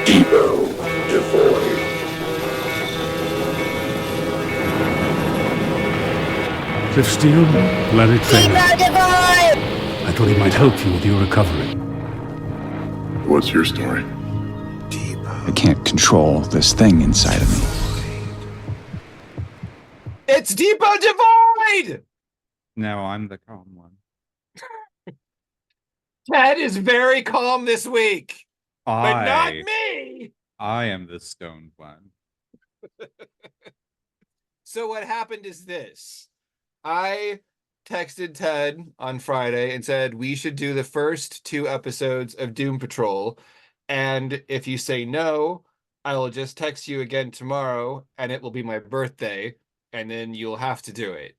Depot devoid. Cliff Steele, Planet Failure. Divide! I thought he might help you with your recovery. What's your story? I can't control this thing inside of me. It's Depot Divide! No, I'm the calm one. Ted is very calm this week, but not I me. am the stoned one. So what happened is this. I texted Ted on Friday and said we should do the first 2 episodes of Doom Patrol. And if you say no, I will just text you again tomorrow and it will be my birthday. And then you'll have to do it.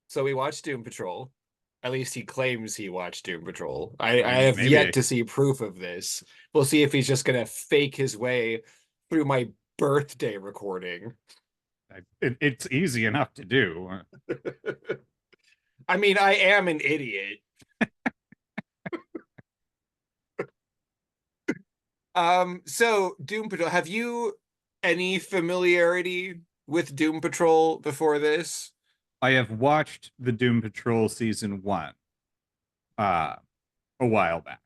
So we watched Doom Patrol. At least he claims he watched Doom Patrol. I have Maybe. yet to see proof of this. We'll see if he's just going to fake his way through my birthday recording. It's easy enough to do. I mean, I am an idiot. So Doom Patrol, have you any familiarity with Doom Patrol before this? I have watched the Doom Patrol season 1 a while back.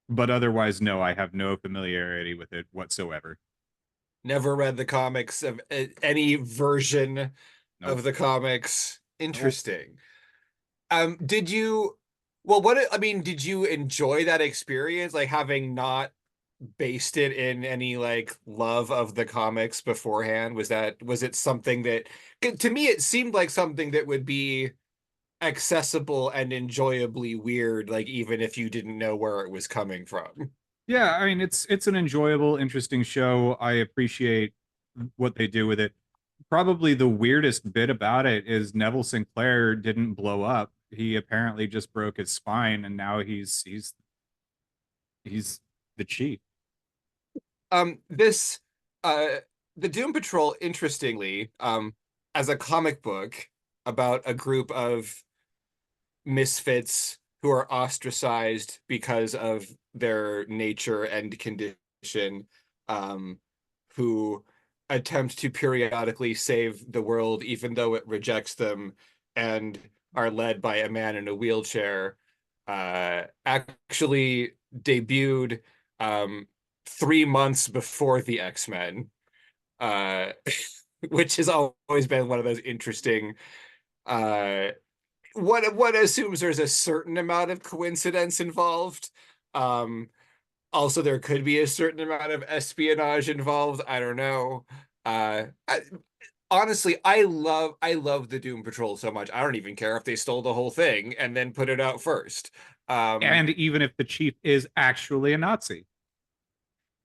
But otherwise, no, I have no familiarity with it whatsoever. Never read the comics of any version Nope. of the comics. Interesting. Did you did you enjoy that experience, like having not based it in any like love of the comics beforehand? Was it something that, to me it seemed like something that would be accessible and enjoyably weird, like even if you didn't know where it was coming from? Yeah, I mean it's an enjoyable, interesting show. I appreciate what they do with it. Probably the weirdest bit about it is Neville Sinclair didn't blow up. He apparently just broke his spine and now he's the chief. This the Doom Patrol, interestingly, as a comic book about a group of misfits who are ostracized because of their nature and condition, who attempt to periodically save the world even though it rejects them, and are led by a man in a wheelchair, actually debuted 3 months before the X-Men, which has always been one of those interesting, what assumes there's a certain amount of coincidence involved. Also, there could be a certain amount of espionage involved. I don't know. Honestly, I love the Doom Patrol so much. I don't even care if they stole the whole thing and then put it out first. And even if the chief is actually a Nazi.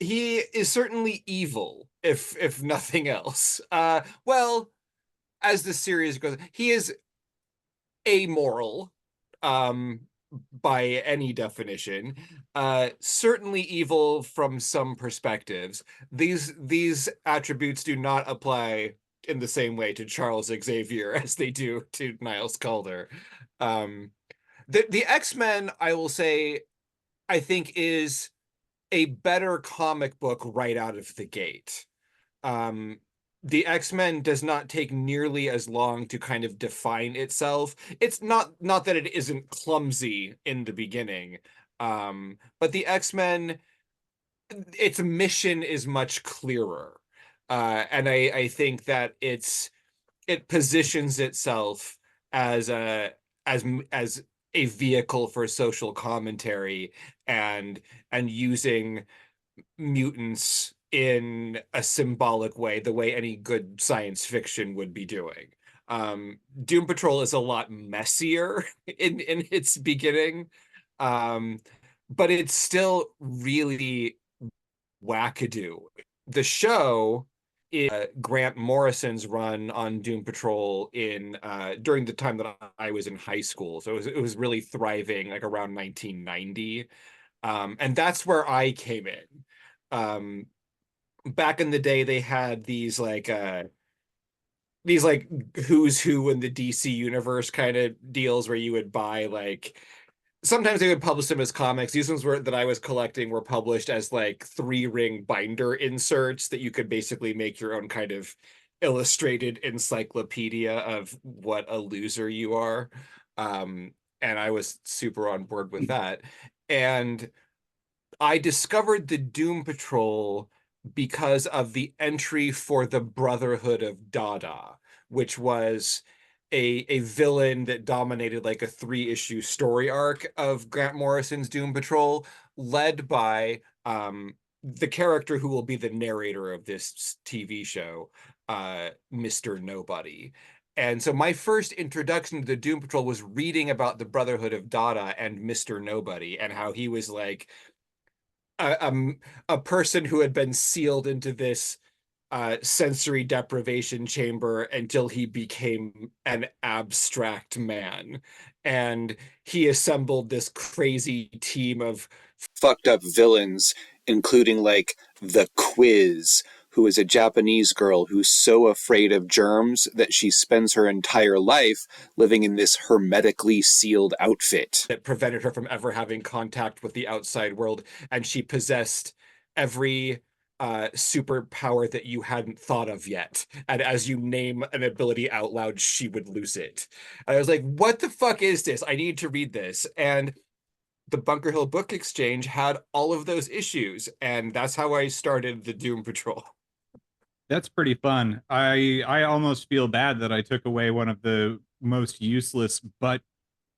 He is certainly evil, if nothing else. Well, as the series goes, he is amoral, by any definition. Certainly evil from some perspectives. These attributes do not apply in the same way to Charles Xavier as they do to Niles Calder. The X-Men, I will say, I think is a better comic book right out of the gate. The X-Men does not take nearly as long to kind of define itself. It's not that it isn't clumsy in the beginning, but the X-Men, its mission is much clearer, and I think that it positions itself as as a vehicle for social commentary, and using mutants in a symbolic way, the way any good science fiction would be doing. Doom Patrol is a lot messier in its beginning, but it's still really wackadoo. The show is Grant Morrison's run on Doom Patrol in during the time that I was in high school, so it was really thriving, like around 1990, and that's where I came in. Back in the day, they had these like who's who in the DC universe kind of deals where you would buy like sometimes they would publish them as comics. These ones were that I was collecting were published as like 3-ring binder inserts that you could basically make your own kind of illustrated encyclopedia of what a loser you are. And I was super on board with that. And I discovered the Doom Patrol because of the entry for the Brotherhood of Dada, which was a villain that dominated like a 3-issue story arc of Grant Morrison's Doom Patrol, led by the character who will be the narrator of this TV show, Mr. Nobody. And so my first introduction to the Doom Patrol was reading about the Brotherhood of Dada and Mr. Nobody, and how he was like a person who had been sealed into this sensory deprivation chamber until he became an abstract man. And he assembled this crazy team of fucked up villains, including like the Quiz, who is a Japanese girl who's so afraid of germs that she spends her entire life living in this hermetically sealed outfit that prevented her from ever having contact with the outside world. And she possessed every superpower that you hadn't thought of yet. And as you name an ability out loud, she would lose it. I was like, what the fuck is this? I need to read this. And the Bunker Hill Book Exchange had all of those issues. And that's how I started the Doom Patrol. That's pretty fun. I almost feel bad that I took away one of the most useless but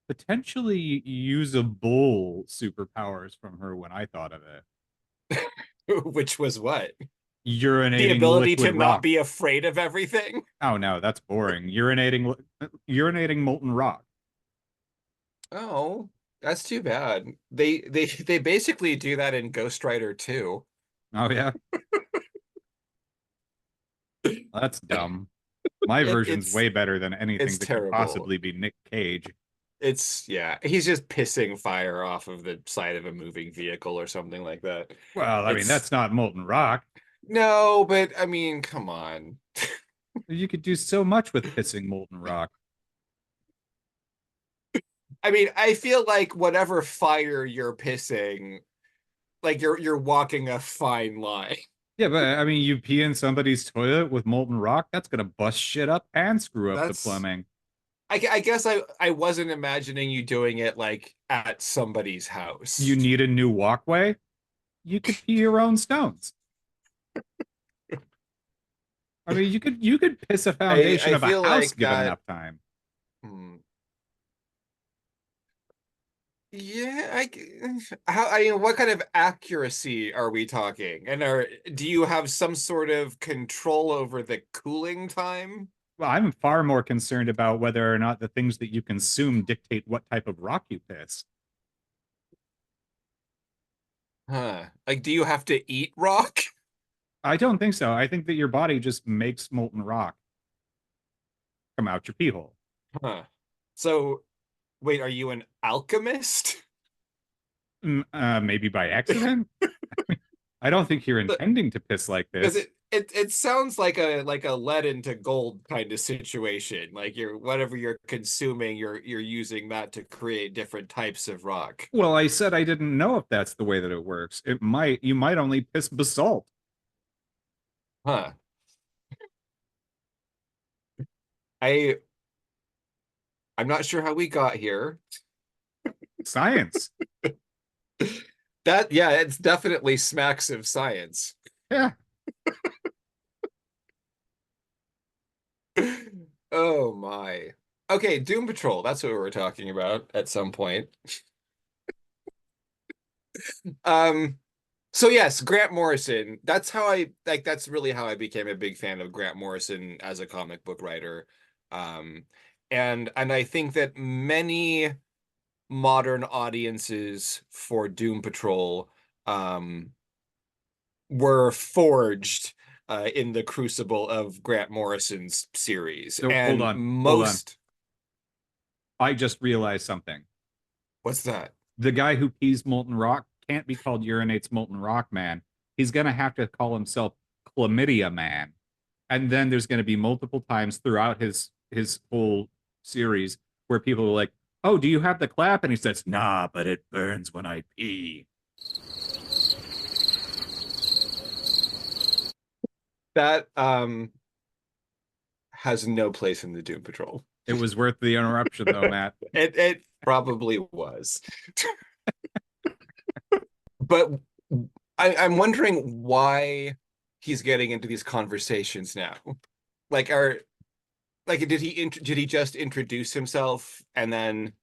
potentially usable superpowers from her when I thought of it. Which was what? Urinating the ability to liquid not rock. be afraid of everything. Oh no, that's boring. Urinating molten rock. Oh, that's too bad. They basically do that in Ghost Rider too. Oh yeah. That's dumb. My version's way better than anything that terrible. could possibly be Nick Cage. Yeah, he's just pissing fire off of the side of a moving vehicle or something like that. Well, I mean, that's not molten rock. No, but I mean, come on. You could do so much with pissing molten rock. I mean, I feel like whatever fire you're pissing, like you're walking a fine line. Yeah, but I mean, you pee in somebody's toilet with molten rock, that's gonna bust shit up and screw up the plumbing. I guess I wasn't imagining you doing it like at somebody's house. You need a new walkway? You could pee your own stones. I mean, you could piss a foundation of a house like given enough time. Yeah, I mean, what kind of accuracy are we talking? And do you have some sort of control over the cooling time? Well, I'm far more concerned about whether or not the things that you consume dictate what type of rock you piss. Huh. Like, do you have to eat rock? I don't think so. I think that your body just makes molten rock come out your pee hole. Huh. So, wait, are you an alchemist? Maybe by accident? I don't think you're intending to piss like this. It sounds like a lead into gold kind of situation. Like whatever you're consuming, you're using that to create different types of rock. Well, I said I didn't know if that's the way that it works. You might only piss basalt. Huh. I'm not sure how we got here. Science. Yeah, it's definitely smacks of science. Yeah. Oh my. Okay, Doom Patrol. That's what we were talking about at some point. So yes, Grant Morrison. That's really how I became a big fan of Grant Morrison as a comic book writer. And I think that many modern audiences for Doom Patrol were forged in the crucible of Grant Morrison's series. So, and hold on. I just realized something. What's that? The guy who pees molten rock can't be called Urinates Molten Rock Man. He's going to have to call himself Chlamydia Man. And then there's going to be multiple times throughout his whole series where people are like, "Oh, do you have the clap?" And he says, "Nah, but it burns when I pee." That has no place in the Doom Patrol. It was worth the interruption, though, Matt. It probably was. But I'm wondering why he's getting into these conversations now. Like, did he just introduce himself and then,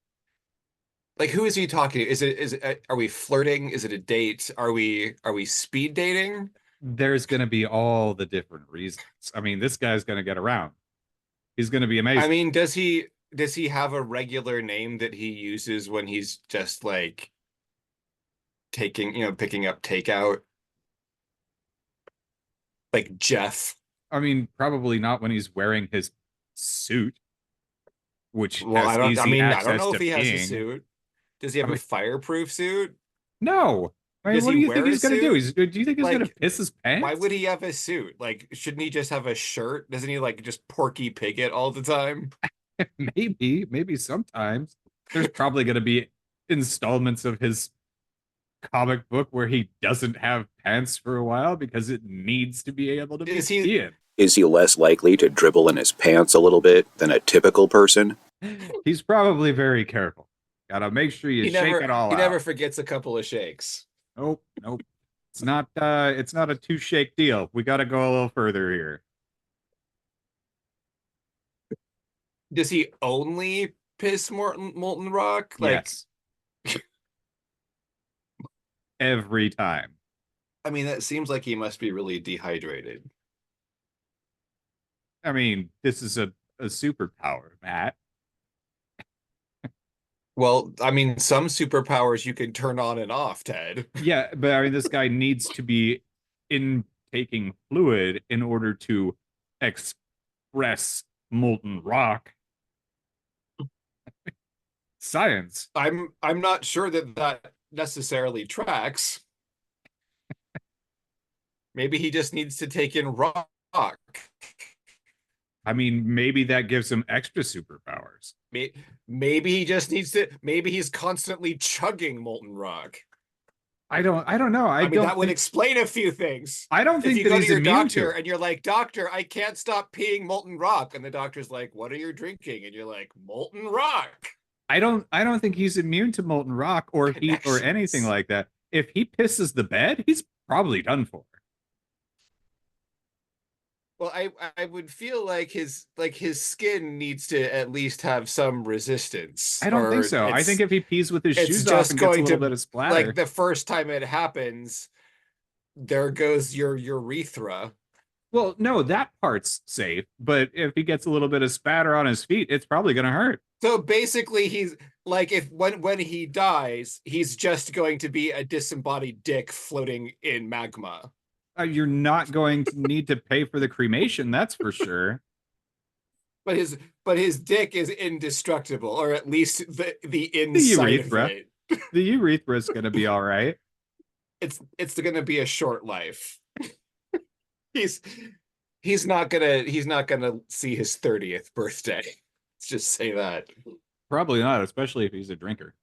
like, who is he talking to? Is it are we flirting? Is it a date? Are we speed dating? There's going to be all the different reasons. I mean, this guy's going to get around. He's going to be I amazing. mean, does he have a regular name that he uses when he's just like picking up takeout? Like Jeff. I mean, probably not when he's wearing his suit, which Well, has I don't easy know access if to he has a peeing. suit. Does he have I mean- a fireproof suit? No. I mean, Does what he do you wear think a he's going to do? suit? Do you think he's going to Like, piss his pants? Why would he have a suit? Like, shouldn't he just have a shirt? Doesn't he like just Porky Pig it all the time? Maybe sometimes. There's probably going to be installments of his comic book where he doesn't have pants for a while because it needs to be able to be Is he- peeing. Is he less likely to dribble in his pants a little bit than a typical person? He's probably very careful. Gotta make sure you shake it all he out. never forgets a couple of shakes. Nope. It's not a two shake deal. We gotta go a little further here. Does he only piss molten rock? Like, Yes. Every time. I mean, that seems like he must be really dehydrated. I mean, this is a superpower, Matt. Well, I mean, some superpowers you can turn on and off, Ted. Yeah, but I mean, this guy needs to be intaking fluid in order to express molten rock. Science. I'm not sure that necessarily tracks. Maybe he just needs to take in rock. I mean, maybe that gives him extra superpowers. Maybe he just needs to. Maybe he's constantly chugging molten rock. I don't know. I mean, don't that would think, explain a few things. I don't If think you that go to he's your immune doctor to it. and you're like, "Doctor, I can't stop peeing molten rock," and the doctor's like, "What are you drinking?" And you're like, "Molten rock." I don't think he's immune to molten rock or heat or anything Connections. like that. If he pisses the bed, he's probably done for. Well, I would feel like his skin needs to at least have some resistance. I don't think or so. I it's- think if he pees with his it's shoes just off and gets a going little to, bit of splatter, like, the first time it happens, there goes your urethra. well, no, that part's safe. But if he gets a little bit of spatter on his feet, it's probably going to hurt. So basically, he's like, if when he dies, he's just going to be a disembodied dick floating in magma. You're not going to need to pay for the cremation, that's for sure. But his dick is indestructible, or at least the inside urethra. of it. The urethra is going to be all right. It's going to be a short life. he's not gonna see his 30th birthday. Let's just say that. Probably not, especially if he's a drinker.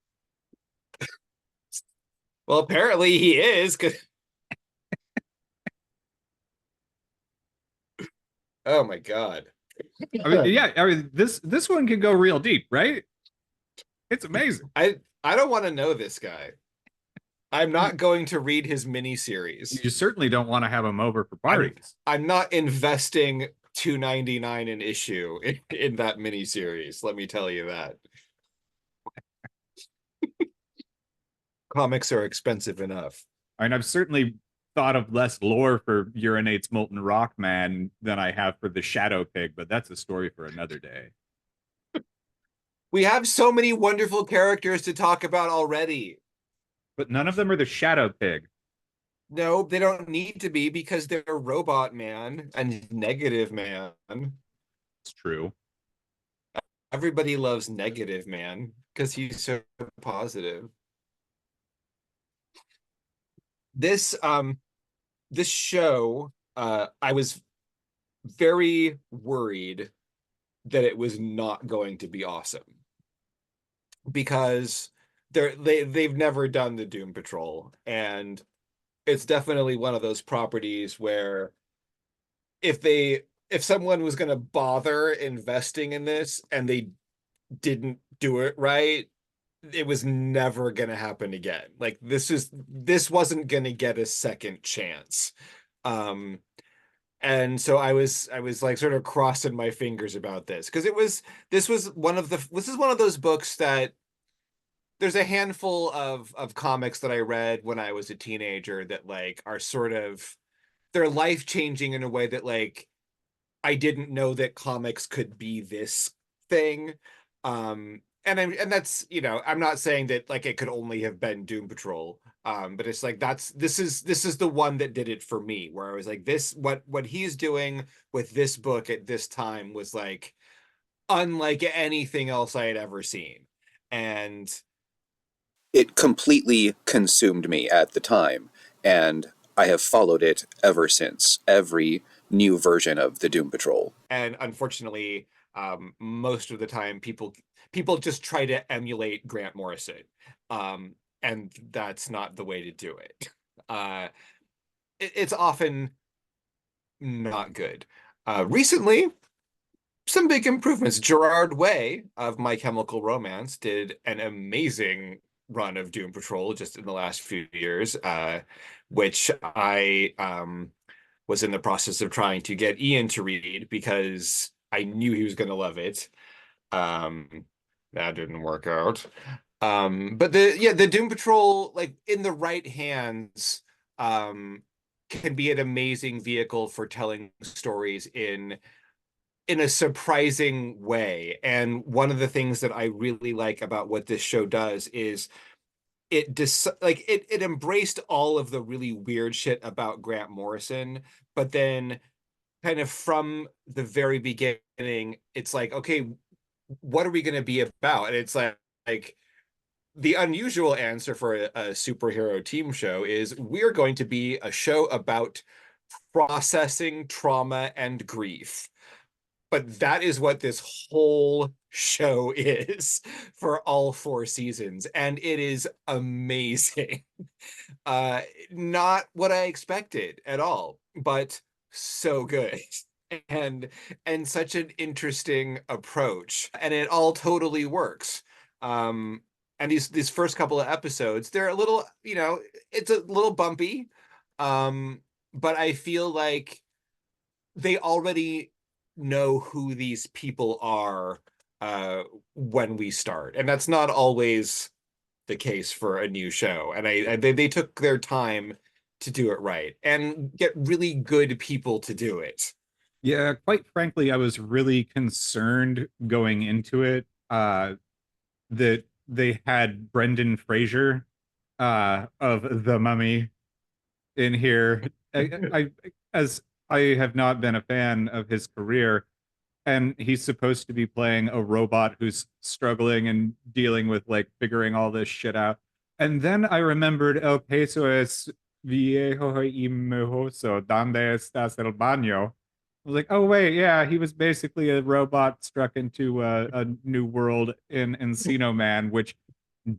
Well, apparently he is. Oh my god. I mean, yeah, I mean this one can go real deep, right? It's amazing. I don't want to know this guy. I'm not going to read his mini series. You certainly don't want to have him over for parties. I'm not investing $2.99 an issue in that mini series. Let me tell you that. Comics are expensive enough. I mean, I've certainly thought of less lore for Urinate's Molten Rock Man than I have for the Shadow Pig, but that's a story for another day. We have so many wonderful characters to talk about already. But none of them are the Shadow Pig. No, they don't need to be because they're Robot Man and Negative Man. It's true. Everybody loves Negative Man because he's so positive. This show, I was very worried that it was not going to be awesome. because they've never done the Doom Patrol, and it's definitely one of those properties where if someone was going to bother investing in this and they didn't do it right, it was never going to happen again. Like this wasn't going to get a second chance. And so I was like sort of crossing my fingers about this, because this is one of those books that there's a handful of comics that I read when I was a teenager that like are sort of, they're life changing in a way that like I didn't know that comics could be this thing. And that's, I'm not saying that like it could only have been Doom Patrol. But it's like this is the one that did it for me, where I was like, this what he's doing with this book at this time was like unlike anything else I had ever seen. And It completely consumed me at the time, and I have followed it ever since. Every new version of the Doom Patrol. and unfortunately, most of the time people just try to emulate Grant Morrison. And that's not the way to do it. It's often not good. Recently, some big improvements. Gerard Way of My Chemical Romance did an amazing run of Doom Patrol just in the last few years, which I was in the process of trying to get Ian to read because I knew he was going to love it. That didn't work out. But the Doom Patrol, like in the right hands, can be an amazing vehicle for telling stories in a surprising way. And one of the things that I really like about what this show does is it embraced all of the really weird shit about Grant Morrison, but then kind of from the very beginning, it's like, okay, what are we going to be about? And it's like the unusual answer for a superhero team show is we're going to be a show about processing trauma and grief. But that is what this whole show is for all 4 seasons, and it is amazing. Not what I expected at all, but so good. And such an interesting approach, and it all totally works. And these first couple of episodes, they're a little, it's a little bumpy, but I feel like they already know who these people are when we start, and that's not always the case for a new show. And they took their time to do it right and get really good people to do it. Yeah, quite frankly, I was really concerned going into it that they had Brendan Fraser of The Mummy in here. As I have not been a fan of his career, and he's supposed to be playing a robot who's struggling and dealing with like figuring all this shit out. And then I remembered El Peso es viejo y mojoso, ¿Dónde estás el baño? I was like, oh wait, yeah, he was basically a robot struck into a new world in Encino Man, which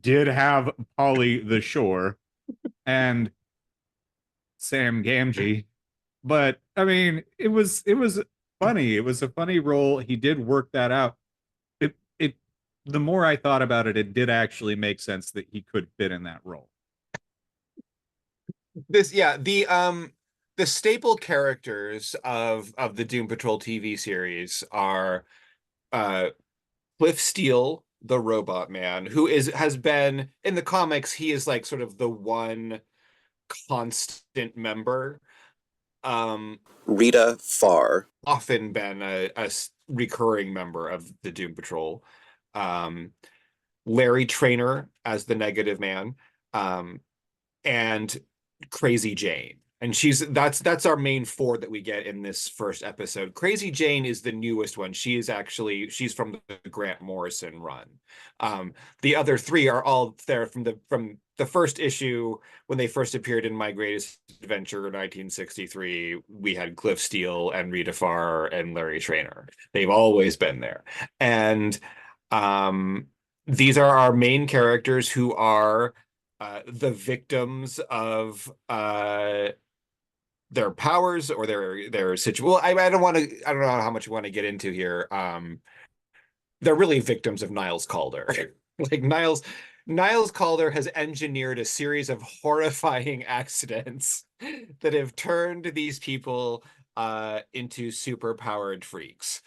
did have Polly the Shore and Sam Gamgee. But I mean, it was funny. It was a funny role. He did work that out. It the more I thought about it, it did actually make sense that he could fit in that role. The staple characters of the Doom Patrol TV series are Cliff Steele, the Robot Man, who has been in the comics. He is like sort of the one constant member. Rita Farr, Often been a recurring member of the Doom Patrol. Larry Trainer as the Negative Man, and Crazy Jane. And that's our main 4 that we get in this first episode. Crazy Jane is the newest one. She's from the Grant Morrison run. The other 3 are all there from the first issue when they first appeared in My Greatest Adventure in 1963. We had Cliff Steele and Rita Farr and Larry Trainer. They've always been there. And these are our main characters who are the victims of their powers or their situation. Well, I don't want to. I don't know how much you want to get into here. They're really victims of Niles Calder. Like Niles Calder has engineered a series of horrifying accidents that have turned these people into super powered freaks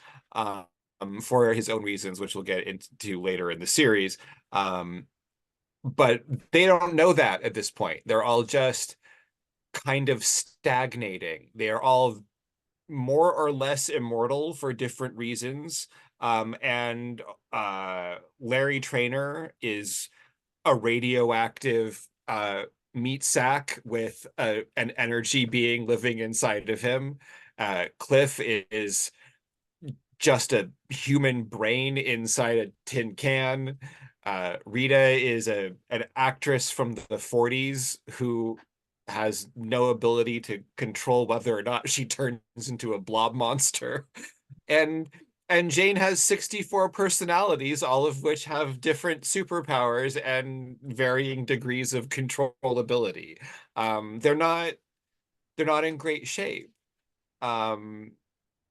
for his own reasons, which we'll get into later in the series. But they don't know that at this point. They're all just kind of stagnating. They are all more or less immortal for different reasons. And Larry Trainer is a radioactive meat sack with an energy being living inside of him. Cliff is just a human brain inside a tin can. Rita is an actress from the 40s who has no ability to control whether or not she turns into a blob monster. And Jane has 64 personalities, all of which have different superpowers and varying degrees of controllability. They're not in great shape. And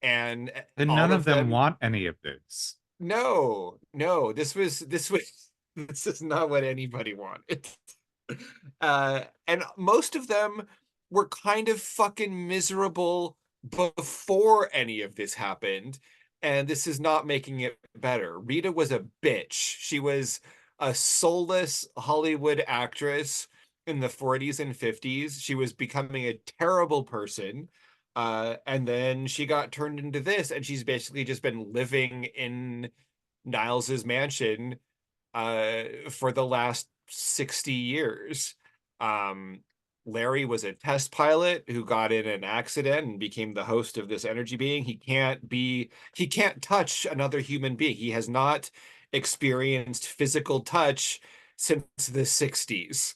And all none of them them want any of this. no, this is not what anybody wanted. And most of them were kind of fucking miserable before any of this happened, and this is not making it better. Rita was a bitch. She was a soulless Hollywood actress in the 40s and 50s. She was becoming a terrible person. And then she got turned into this, and she's just been living in Niles's mansion for the last 60 years. Larry was a test pilot who got in an accident and became the host of this energy being. He can't touch another human being. He has not experienced physical touch since the 60s.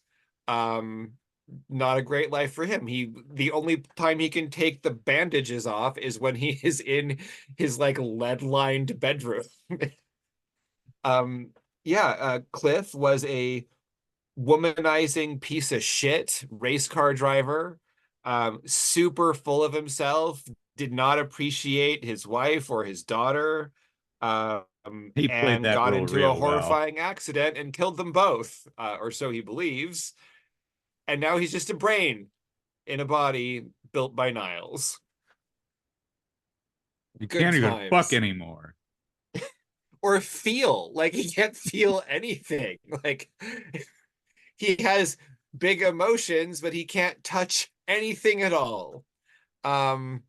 Not a great life for him. The only time he can take the bandages off is when he is in his like lead-lined bedroom. Cliff was a womanizing piece of shit race car driver, super full of himself, did not appreciate his wife or his daughter, He played and that got role into a real well. horrifying accident and killed them both, or so he believes. And now he's just a brain in a body built by Niles. You Good can't even times. fuck anymore. Or feel like he can't feel anything. Like he has big emotions, but he can't touch anything at all. And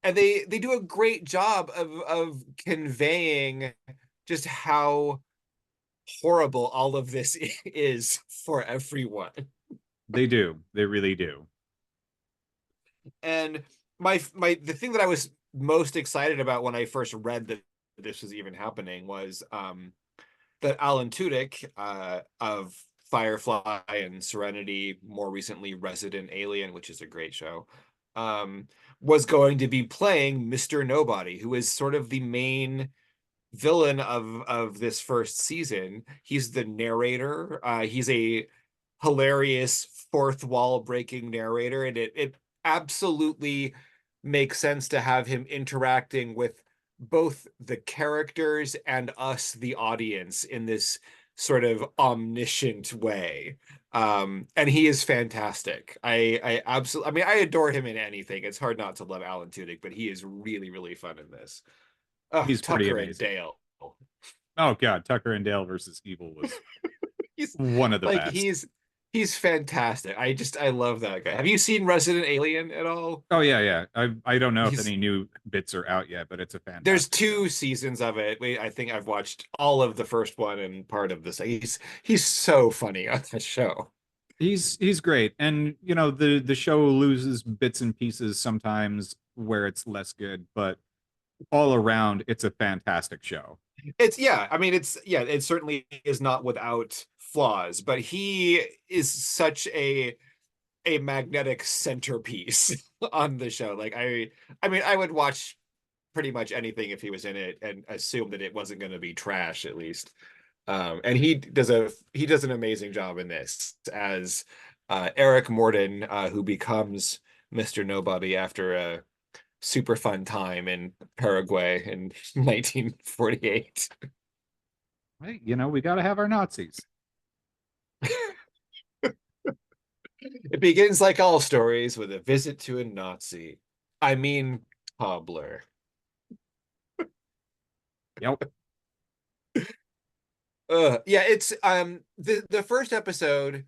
they do a great job of conveying just how horrible all of this is for everyone. They do. They really do. And the thing that I was most excited about when I first read that this was even happening was that Alan Tudyk of Firefly and Serenity, more recently Resident Alien, which is a great show, was going to be playing Mr. Nobody, who is sort of the main villain of this first season. He's the narrator. He's a hilarious fourth wall breaking narrator, and it absolutely makes sense to have him interacting with both the characters and us, the audience, in this sort of omniscient way. And he is fantastic. I absolutely, I mean, I adore him in anything. It's hard not to love Alan Tudyk, but he is really, really fun in this. He's pretty Tucker and amazing. Dale. Oh god, Tucker and Dale versus Evil was He's one of the like best. he's fantastic. I love that guy. Have you seen Resident Alien at all? Oh yeah. I don't know if He's- any new bits are out yet, but it's a fantastic. There's 2 show. seasons of it. I think I've watched all of the first one and part of this. He's so funny on that show. He's great, and you know the show loses bits and pieces sometimes where it's less good, but all around it's a fantastic show. It certainly is not without flaws, but he is such a magnetic centerpiece on the show. Like I mean I would watch pretty much anything if he was in it and assume that it wasn't going to be trash at least. And he does an amazing job in this as Eric Morden, who becomes Mr. Nobody after a super fun time in Paraguay in 1948. Hey, we got to have our Nazis. It begins like all stories with a visit to a Nazi. I mean, cobbler. Yep. Yeah, it's the first episode.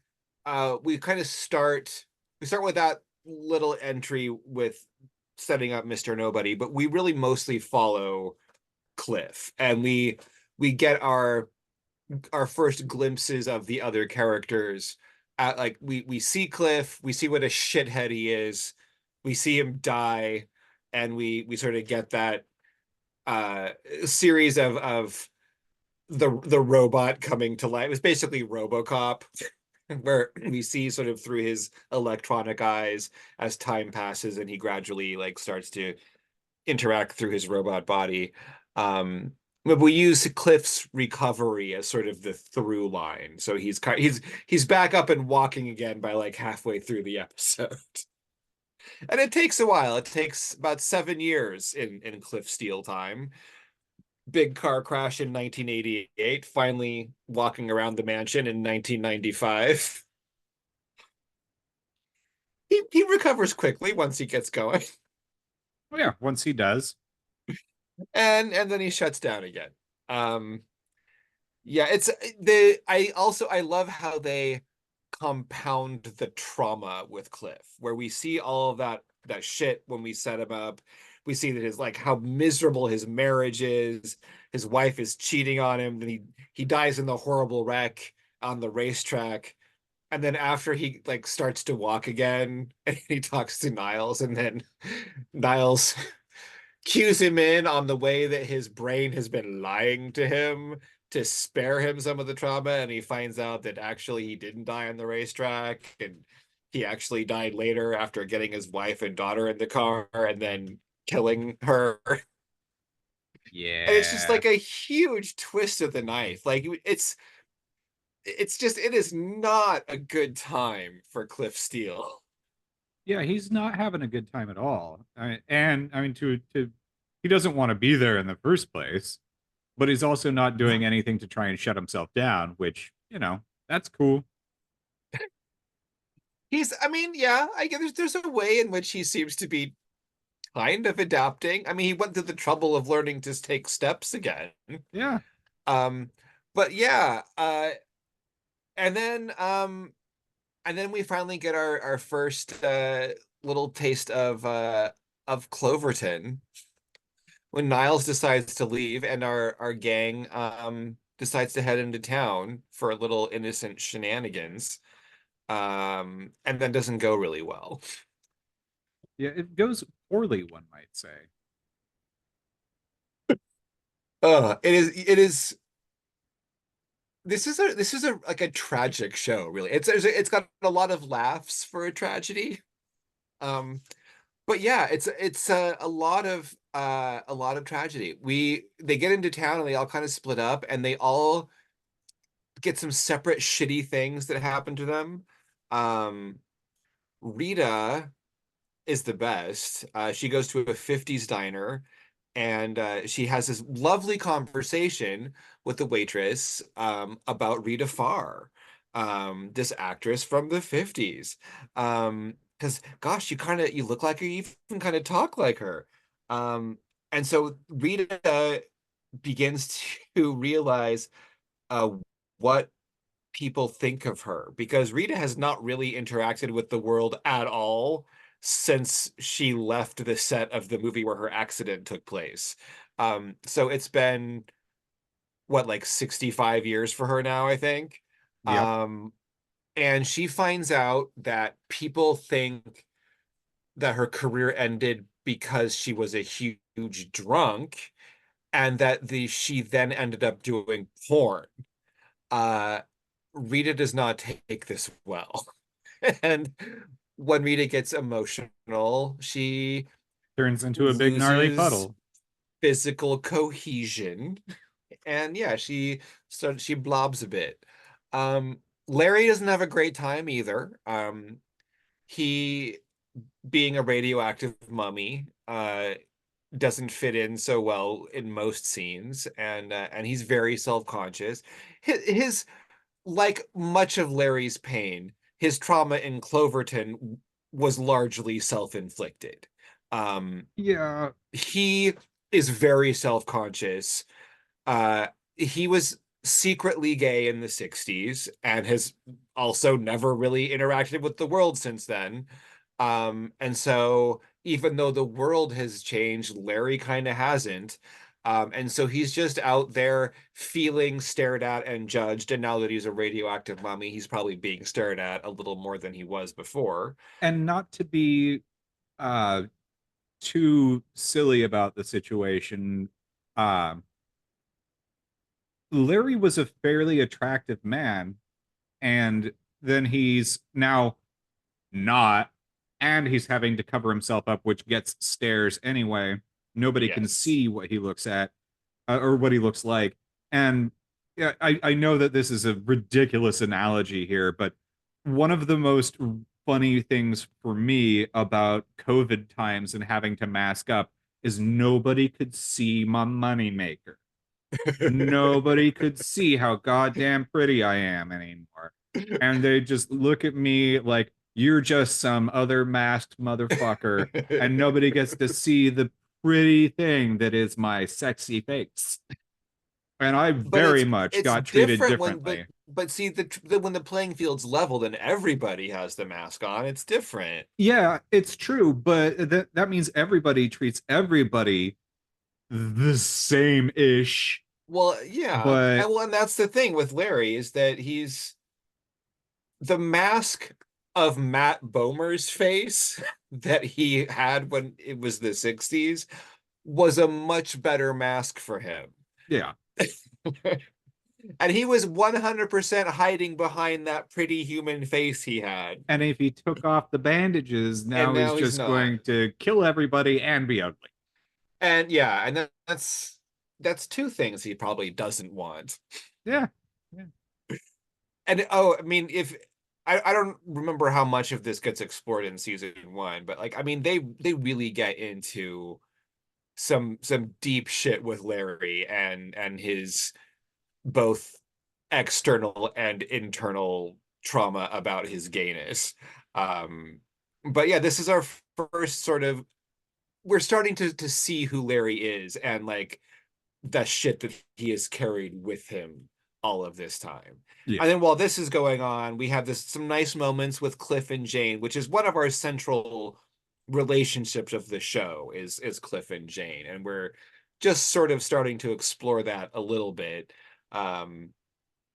We kind of we start with that little entry with setting up Mr. Nobody, but we really mostly follow Cliff, and we get our first glimpses of the other characters. At like we see Cliff, we see what a shithead he is, we see him die, and we sort of get that series of the robot coming to life. It's basically RoboCop, where we see sort of through his electronic eyes as time passes, and he gradually like starts to interact through his robot body. But we use Cliff's recovery as sort of the through line. So he's back up and walking again by like halfway through the episode. And it takes a while. It takes about 7 years in Cliff Steele time. Big car crash in 1988, finally walking around the mansion in 1995. He recovers quickly once he gets going. Oh yeah, once he does. And then he shuts down again. Yeah, I love how they compound the trauma with Cliff, where we see all of that shit when we set him up. We see that his like how miserable his marriage is. His wife is cheating on him, then he dies in the horrible wreck on the racetrack. And then after he like starts to walk again, and he talks to Niles, and then Niles cues him in on the way that his brain has been lying to him to spare him some of the trauma, and he finds out that actually he didn't die on the racetrack, and he actually died later after getting his wife and daughter in the car and then killing her. Yeah. And it's just like a huge twist of the knife. Like it is not a good time for Cliff Steele. Yeah, he's not having a good time at all. And I mean, to he doesn't want to be there in the first place, but he's also not doing anything to try and shut himself down, which, that's cool. I mean, yeah, I guess there's a way in which he seems to be kind of adapting. I mean, he went through the trouble of learning to take steps again. Yeah. But yeah, and then we finally get our first little taste of Cloverton when Niles decides to leave, and our gang decides to head into town for a little innocent shenanigans, and then doesn't go really well. Yeah, it goes poorly, one might say. It is. This is a like a tragic show, really. It's got a lot of laughs for a tragedy. But yeah, it's a lot of tragedy. They get into town and they all kind of split up, and they all get some separate shitty things that happen to them. Rita is the best. She goes to a 50s diner, and she has this lovely conversation with the waitress about Rita Farr, this actress from the 50s. Because gosh, you look like her, you even kind of talk like her. And so Rita begins to realize what people think of her, because Rita has not really interacted with the world at all since she left the set of the movie where her accident took place. So it's been what, like 65 years for her now, I think. Yep. And she finds out that people think that her career ended because she was a huge drunk, and that she then ended up doing porn. Rita does not take this well. And when Rita gets emotional, she Turns into a big gnarly loses puddle. physical cohesion And yeah, she blobs a bit. Larry doesn't have a great time either. He, being a radioactive mummy, doesn't fit in so well in most scenes, and he's very self-conscious. His like much of Larry's pain, his trauma in Cloverton was largely self-inflicted. Yeah. He is very self-conscious. He was secretly gay in the 60s and has also never really interacted with the world since then. And so even though the world has changed, Larry kind of hasn't. And so he's just out there feeling stared at and judged. And now that he's a radioactive mummy, he's probably being stared at a little more than he was before. And not to be uh too silly about the situation, uh, Larry was a fairly attractive man, and then he's now not, and he's having to cover himself up, which gets stares anyway. Nobody can Yes. see what he looks at, or what he looks like. And yeah, I know that this is a ridiculous analogy here, but one of the most funny things for me about COVID times and having to mask up is nobody could see my moneymaker. Nobody could see how goddamn pretty I am anymore. And they just look at me like you're just some other masked motherfucker, and nobody gets to see the pretty thing that is my sexy face. And I But very much it's got treated different when differently. but see when the playing field's leveled and everybody has the mask on, it's different. Yeah, it's true, but that means everybody treats everybody the same ish. Well, yeah. But And that's the thing with Larry is that he's the mask of Matt Bomer's face that he had when it was the 60s was a much better mask for him. yeah, And he was 100% hiding behind that pretty human face he had. and if he took off the bandages, And now he's now he's just not. going to kill everybody and be ugly. And yeah, and that's two things he probably doesn't want. Yeah. And oh, I mean, if I don't remember how much of this gets explored in season one, but like I mean, they really get into some deep shit with Larry and his both external and internal trauma about his gayness. But yeah, this is our first sort of we're starting to see who Larry is and like the shit that he has carried with him all of this time. Yeah. And then while this is going on, we have some nice moments with Cliff and Jane, which is one of our central relationships of the show is Cliff and Jane. And we're just sort of starting to explore that a little bit. And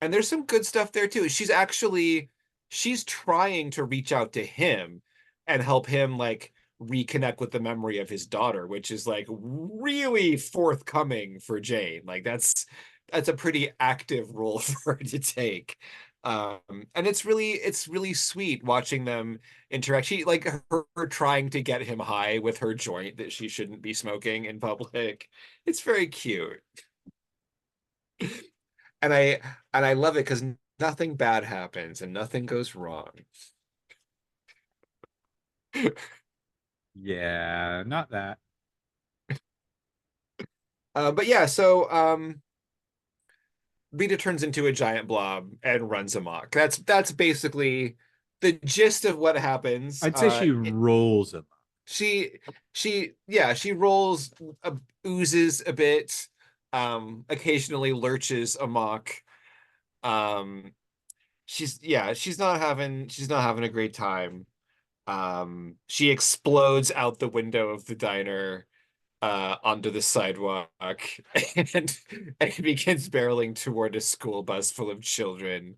there's some good stuff there too. She's trying to reach out to him and help him like reconnect with the memory of his daughter, which is like really forthcoming for Jane. Like that's a pretty active role for her to take. And it's really sweet watching them interact. She like her trying to get him high with her joint that she shouldn't be smoking in public. It's very cute. And I love it because nothing bad happens and nothing goes wrong. Yeah, not that. But yeah, so Rita turns into a giant blob and runs amok. That's basically the gist of what happens. I'd say she rolls him. She rolls, oozes a bit, occasionally lurches amok. She's not having a great time. She explodes out the window of the diner onto the sidewalk and begins barreling toward a school bus full of children.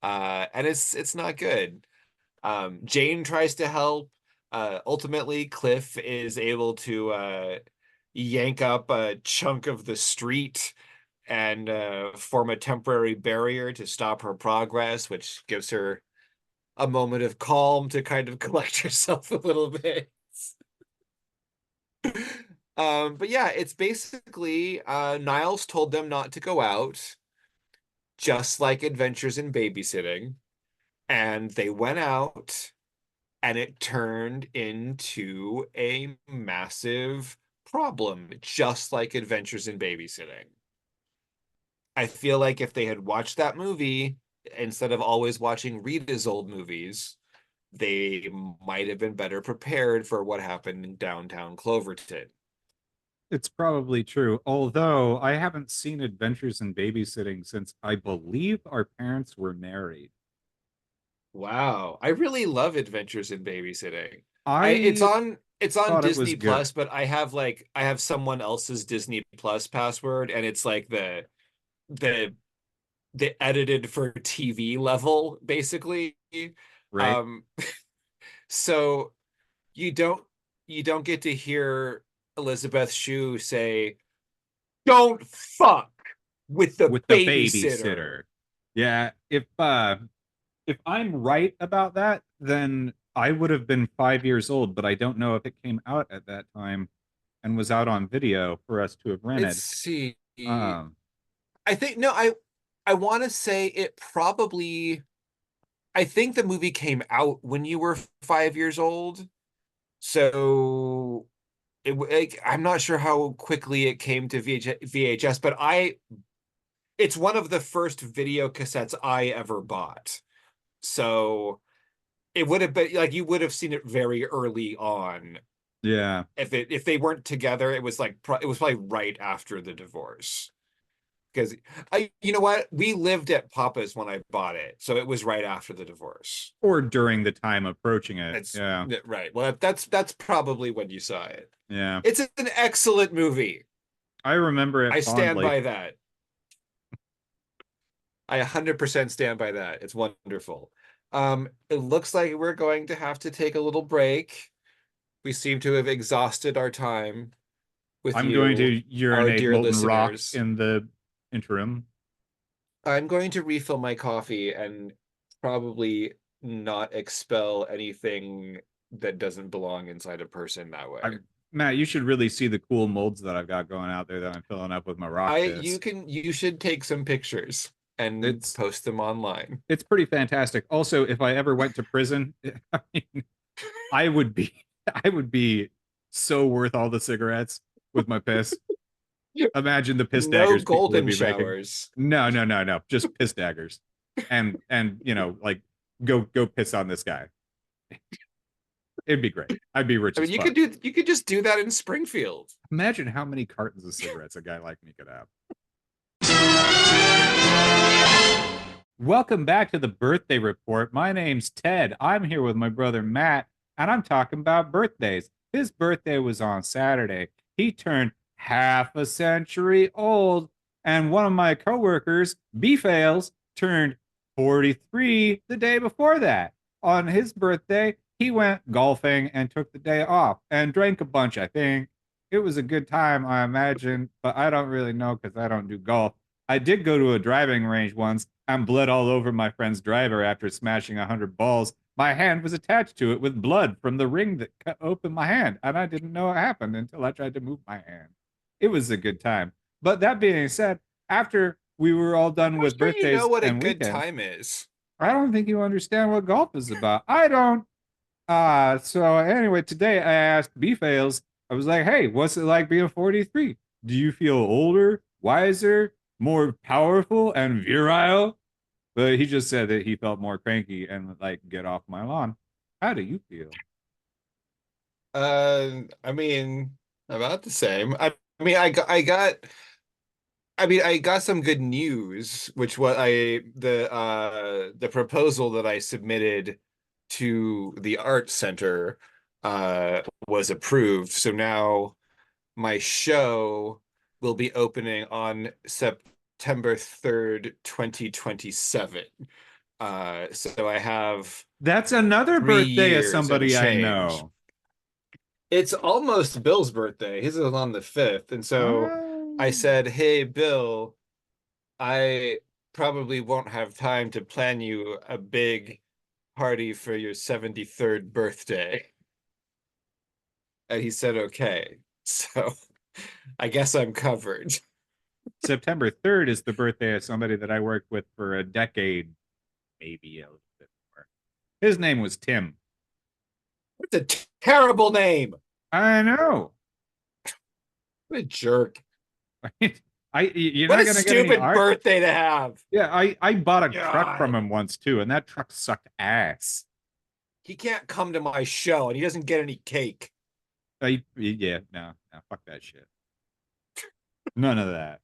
And it's not good. Jane tries to help. Ultimately, Cliff is able to yank up a chunk of the street and form a temporary barrier to stop her progress, which gives her a moment of calm to kind of collect herself a little bit. But yeah, it's basically Niles told them not to go out, just like Adventures in Babysitting, and they went out, and it turned into a massive problem, just like Adventures in Babysitting. I feel like if they had watched that movie instead of always watching Rita's old movies, they might have been better prepared for what happened in downtown Cloverton. It's probably true. Although I haven't seen Adventures in Babysitting since I believe our parents were married. Wow, I really love Adventures in Babysitting. It's I on thought it was Disney good. Plus, but I have someone else's Disney Plus password, and it's like the the edited for TV level, basically. Right? Um, so you don't you don't get to hear Elizabeth Shue say, "Don't fuck with the With the babysitter." babysitter. Yeah, if I'm right about that, then I would have been 5 years old, but I don't know if it came out at that time and was out on video for us to have Let's rented. see. Um, I think no, I want to say it probably. I think the movie came out when you were 5 years old, so I'm not sure how quickly it came to VHS, but it's one of the first video cassettes I ever bought. So it would have been like you would have seen it very early on. yeah. If they weren't together, it was like it was probably right after the divorce. Because you know what? We lived at Papa's when I bought it, so it was right after the divorce. Or during the time approaching it. It's Yeah. right. Well, that's probably when you saw it. Yeah. It's an excellent movie. I remember it I stand fondly. by that. I 100% stand by that. It's wonderful. It looks like we're going to have to take a little break. We seem to have exhausted our time with I'm going to our urinate dear molten rock listeners. in the interim. I'm going to refill my coffee and probably not expel anything that doesn't belong inside a person that way. Matt, you should really see the cool molds that I've got going out there that I'm filling up with my rock bits. You should take some pictures and post them online. It's pretty fantastic. Also, if I ever went to prison, I mean, I would be so worth all the cigarettes with my piss. Imagine the piss daggers. No golden showers. No, just piss daggers, and like go piss on this guy. It'd be great. I'd be rich. I mean, you could just do that in Springfield. Imagine how many cartons of cigarettes a guy like me could have. Welcome back to the Birthday Report. My name's Ted. I'm here with my brother Matt, and I'm talking about birthdays. His birthday was on Saturday. He turned half a century old, and one of my coworkers, B-Fails, turned 43 the day before that. On his birthday, he went golfing and took the day off and drank a bunch, I think. It was a good time, I imagine, but I don't really know because I don't do golf. I did go to a driving range once and bled all over my friend's driver after smashing 100 balls. My hand was attached to it with blood from the ring that cut open my hand, and I didn't know it happened until I tried to move my hand. It was a good time. But that being said, after we were all done with birthdays, you know what a and good weekends, time is. I don't think you understand what golf is about. I don't. So anyway, today I asked B-Fails, I was like, hey, what's it like being 43? Do you feel older, wiser, more powerful, and virile? But he just said that he felt more cranky and like, get off my lawn. How do you feel? I mean, about the same. I got some good news, which the proposal that I submitted to the art center was approved. So now my show will be opening on September 3rd, 2027. So I have That's another 3 birthday of years and somebody I change. know. It's almost Bill's birthday. His is on the 5th. And so I said, hey, Bill, I probably won't have time to plan you a big party for your 73rd birthday. And he said, okay. So I guess I'm covered. September 3rd is the birthday of somebody that I worked with for a decade, maybe a little bit more. His name was Tim. What a terrible name. I know. What a jerk. You're What not a gonna get any stupid art. birthday to have. Yeah, I bought a truck from God. him once too, and that truck sucked ass. He can't come to my show and he doesn't get any cake. Yeah, no, fuck that shit. None of that.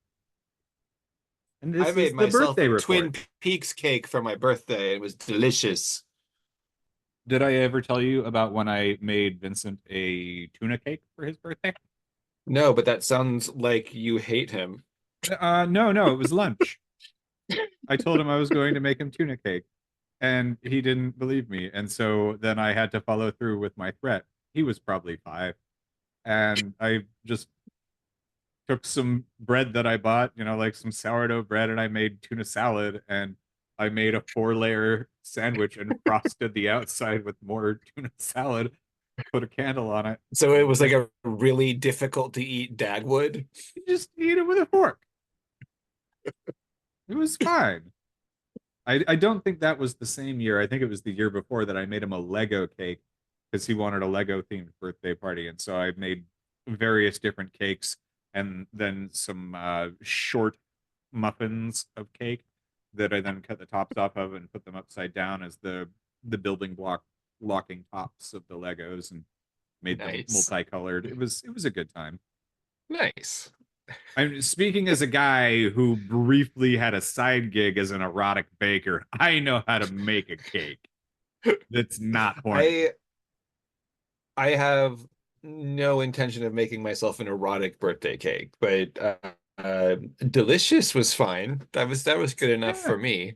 And this I is made the myself birthday a report. Twin Peaks cake for my birthday. It was delicious. Did I ever tell you about when I made Vincent a tuna cake for his birthday? No, but that sounds like you hate him. No, it was lunch. I told him I was going to make him tuna cake, and he didn't believe me. And so then I had to follow through with my threat. He was probably 5. And I just took some bread that I bought, like some sourdough bread, and I made tuna salad, and I made a 4-layer sandwich and frosted the outside with more tuna salad, put a candle on it. So it was like a really difficult to eat Dagwood. You just eat it with a fork. It was fine. I don't think that was the same year. I think it was the year before that I made him a Lego cake because he wanted a Lego themed birthday party. And so I made various different cakes and then some short muffins of cake that I then cut the tops off of and put them upside down as the building block locking tops of the Legos and made them multicolored. It was a good time. Nice. I'm speaking as a guy who briefly had a side gig as an erotic baker. I know how to make a cake that's not horny. I have no intention of making myself an erotic birthday cake, but delicious was fine. That was good enough for me.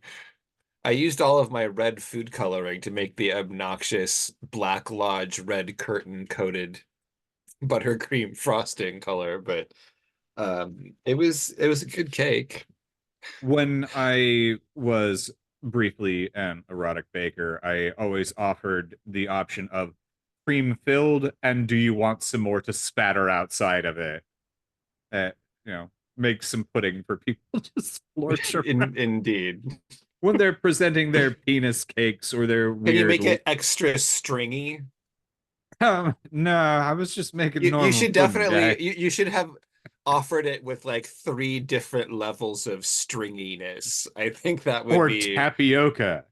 I used all of my red food coloring to make the obnoxious Black Lodge red curtain coated buttercream frosting color, but it was a good cake. When I was briefly an erotic baker, I always offered the option of cream filled and do you want some more to spatter outside of it? Make some pudding for people to splorch around. Indeed. When they're presenting their penis cakes or their weird... Can you make it extra stringy? No, I was just making normal. You should definitely you should have offered it with like 3 different levels of stringiness. I think that would be tapioca.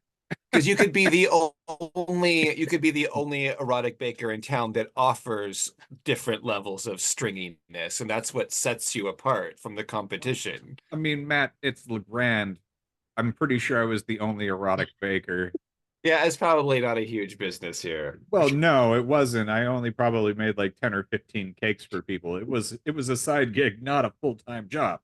Because you could be the only erotic baker in town that offers different levels of stringiness, and that's what sets you apart from the competition. I mean, Matt, it's LeGrand. I'm pretty sure I was the only erotic baker. Yeah, it's probably not a huge business here. Well, no, it wasn't. I only probably made like 10 or 15 cakes for people. It was a side gig, not a full-time job.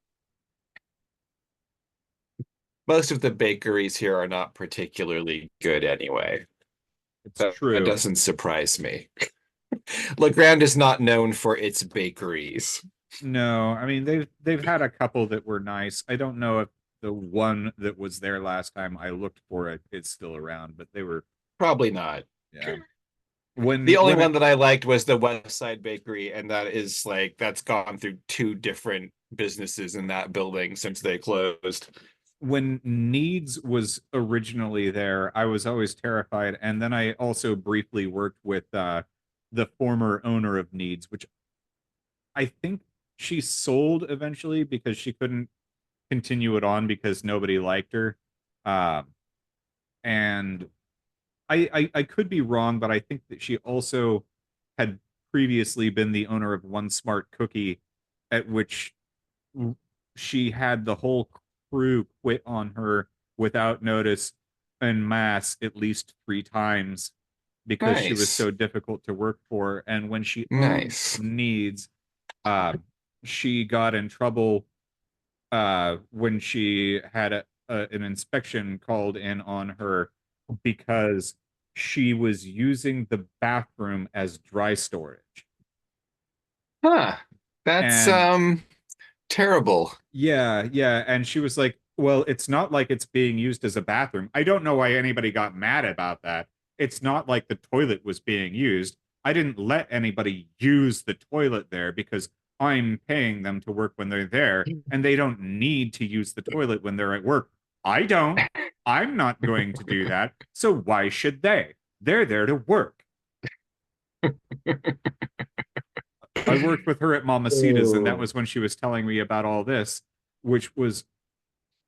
Most of the bakeries here are not particularly good anyway. It's true. That doesn't surprise me. LeGrand is not known for its bakeries. No, I mean they've had a couple that were nice. I don't know if the one that was there last time I looked for it is still around, but they were probably not. Yeah. The only one that I liked was the West Side Bakery, and that's gone through 2 different businesses in that building since they closed. When Needs was originally there, I was always terrified. And then I also briefly worked with the former owner of Needs, which I think she sold eventually because she couldn't continue it on because nobody liked her. And I could be wrong, but I think that she also had previously been the owner of One Smart Cookie, at which she had the whole crew quit on her without notice en masse at least 3 times because she was so difficult to work for. And when she owned Needs, she got in trouble when she had an inspection called in on her because she was using the bathroom as dry storage. That's terrible. Yeah. And she was like, well, it's not like it's being used as a bathroom. I don't know why anybody got mad about that. It's not like the toilet was being used. I didn't let anybody use the toilet there because I'm paying them to work when they're there, and they don't need to use the toilet when they're at work. I don't. I'm not going to do that. So why should they? They're there to work. I worked with her at Mamacita's, and that was when she was telling me about all this, which was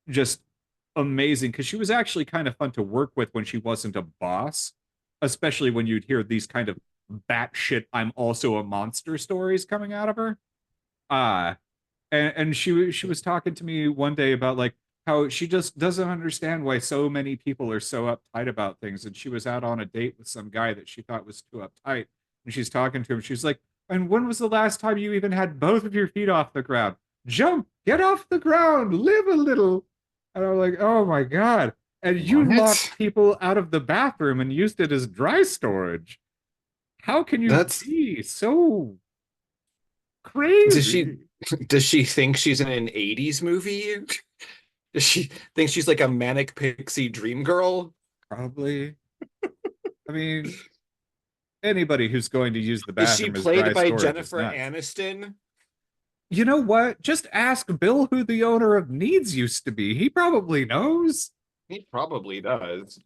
just amazing because she was actually kind of fun to work with when she wasn't a boss, especially when you'd hear these kind of batshit "I'm also a monster" stories coming out of her. And she was talking to me one day about like how she just doesn't understand why so many people are so uptight about things. And she was out on a date with some guy that she thought was too uptight, and she's talking to him. She's like, "And when was the last time you even had both of your feet off the ground? Jump, get off the ground, live a little." And I'm like, "Oh my God." And you What? locked people out of the bathroom and used it as dry storage. How can you be so crazy? Does she think she's in an 80s movie? Does she think she's like a manic pixie dream girl? Probably. I mean, anybody who's going to use the Is she bathroom as played dry by storage is Jennifer nuts. Aniston? You know what? Just ask Bill who the owner of Needs used to be. He probably knows. He probably does.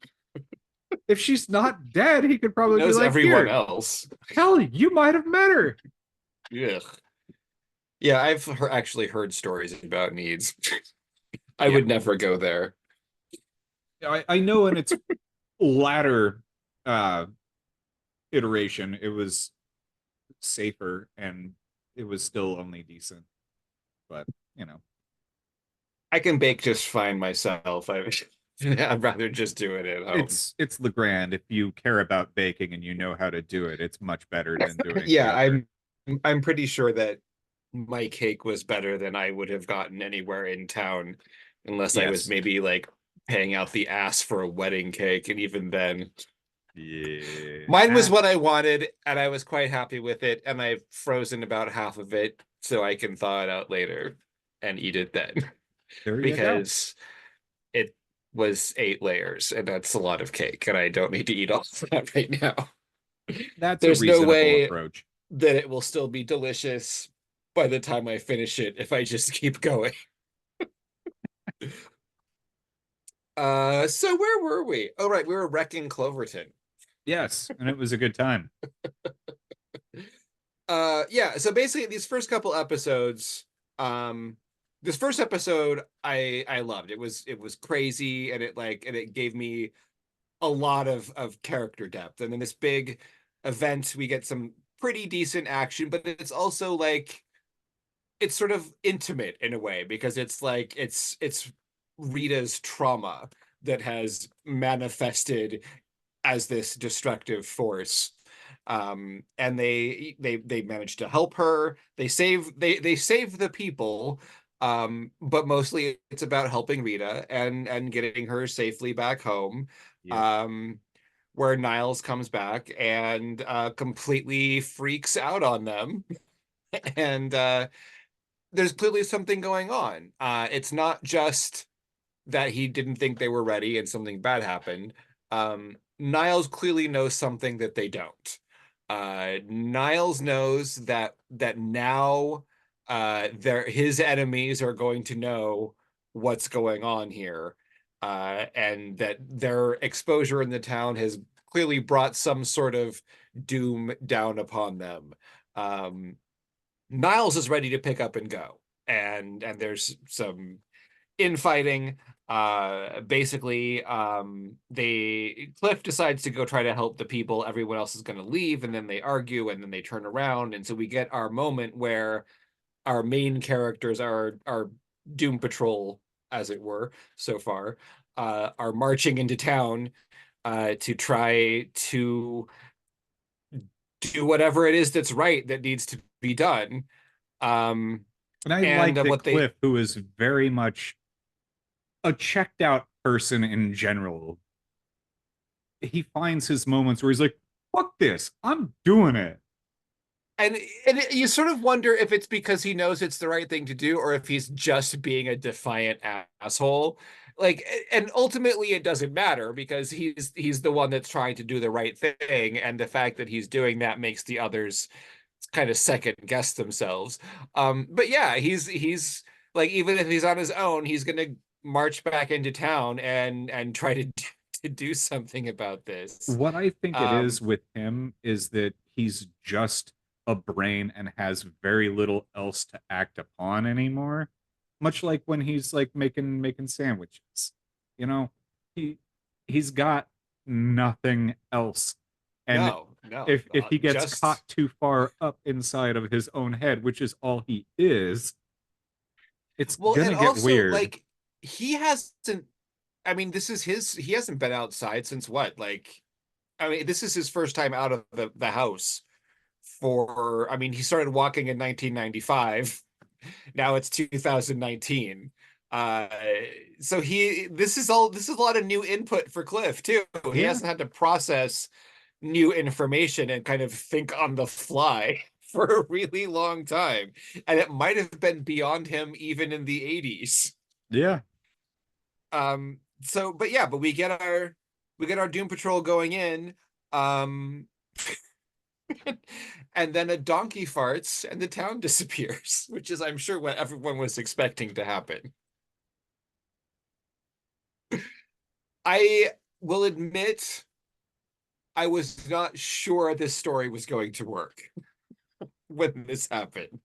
If she's not dead, he could He probably be knows like, everyone "Here, else. hell, you might have met her." Ugh. Yeah, I've actually heard stories about Needs. I Yeah. would never go there. I know in its latter iteration, it was safer and it was still only decent. But, you know. I can bake just fine myself. I'd rather just do it at home. It's Legrand. If you care about baking and you know how to do it, it's much better than doing Yeah, the other. I'm pretty sure that my cake was better than I would have gotten anywhere in town, unless I was Yes. maybe like paying out the ass for a wedding cake, and even then, Yeah. mine was what I wanted, and I was quite happy with it, and I've frozen about half of it so I can thaw it out later and eat it then, There you go. because it was 8 layers, and that's a lot of cake, and I don't need to eat all of that right now. That's There's a no reasonable way approach. that it will still be delicious by the time I finish it if I just keep going. So where were we? Oh, right, we were wrecking Cloverton. Yes, and it was a good time. Yeah, so basically these first couple episodes, this first episode I loved. It was crazy, and it gave me a lot of character depth. And then this big event, we get some pretty decent action, but it's also like it's sort of intimate in a way, because it's like it's Rita's trauma that has manifested as this destructive force. And they manage to help her. They save the people, but mostly it's about helping Rita and getting her safely back home. Yeah. Where Niles comes back and completely freaks out on them. And there's clearly something going on. It's not just that he didn't think they were ready and something bad happened. Niles clearly knows something that they don't. Niles knows that now his enemies are going to know what's going on here, and that their exposure in the town has clearly brought some sort of doom down upon them. Niles is ready to pick up and go, and there's some infighting. Basically, Cliff decides to go try to help the people. Everyone else is going to leave, and then they argue, and then they turn around, and so we get our moment where our main characters are Doom Patrol, as it were, so far, are marching into town to try to do whatever it is that's right, that needs to be done. And I like that Cliff, who is very much a checked out person in general, he finds his moments where he's like, "Fuck this, I'm doing it." And you sort of wonder if it's because he knows it's the right thing to do, or if he's just being a defiant asshole. Like, and ultimately it doesn't matter, because he's the one that's trying to do the right thing, and the fact that he's doing that makes the others kind of second guess themselves. But yeah, he's like, even if he's on his own, he's gonna march back into town and try to do something about this. What I think it Um, is with him is that he's just a brain and has very little else to act upon anymore. Much like when he's like making sandwiches. You know, he he's got nothing else. And no, if he gets just caught too far up inside of his own head, which is all he is, it's well, gonna and get also weird. like he hasn't. I mean, this is his. He hasn't been outside since what? Like, I mean, this is his first time out of the house for. I mean, he started walking in 1995. Now it's 2019. Uh, so this is a lot of new input for Cliff too. He Yeah. hasn't had to process new information and kind of think on the fly for a really long time. And it might have been beyond him even in the 80s. Yeah. So but yeah, but we get our Doom Patrol going in. Um and then a donkey farts and the town disappears, which is, I'm sure, what everyone was expecting to happen. I will admit I was not sure this story was going to work when this happened.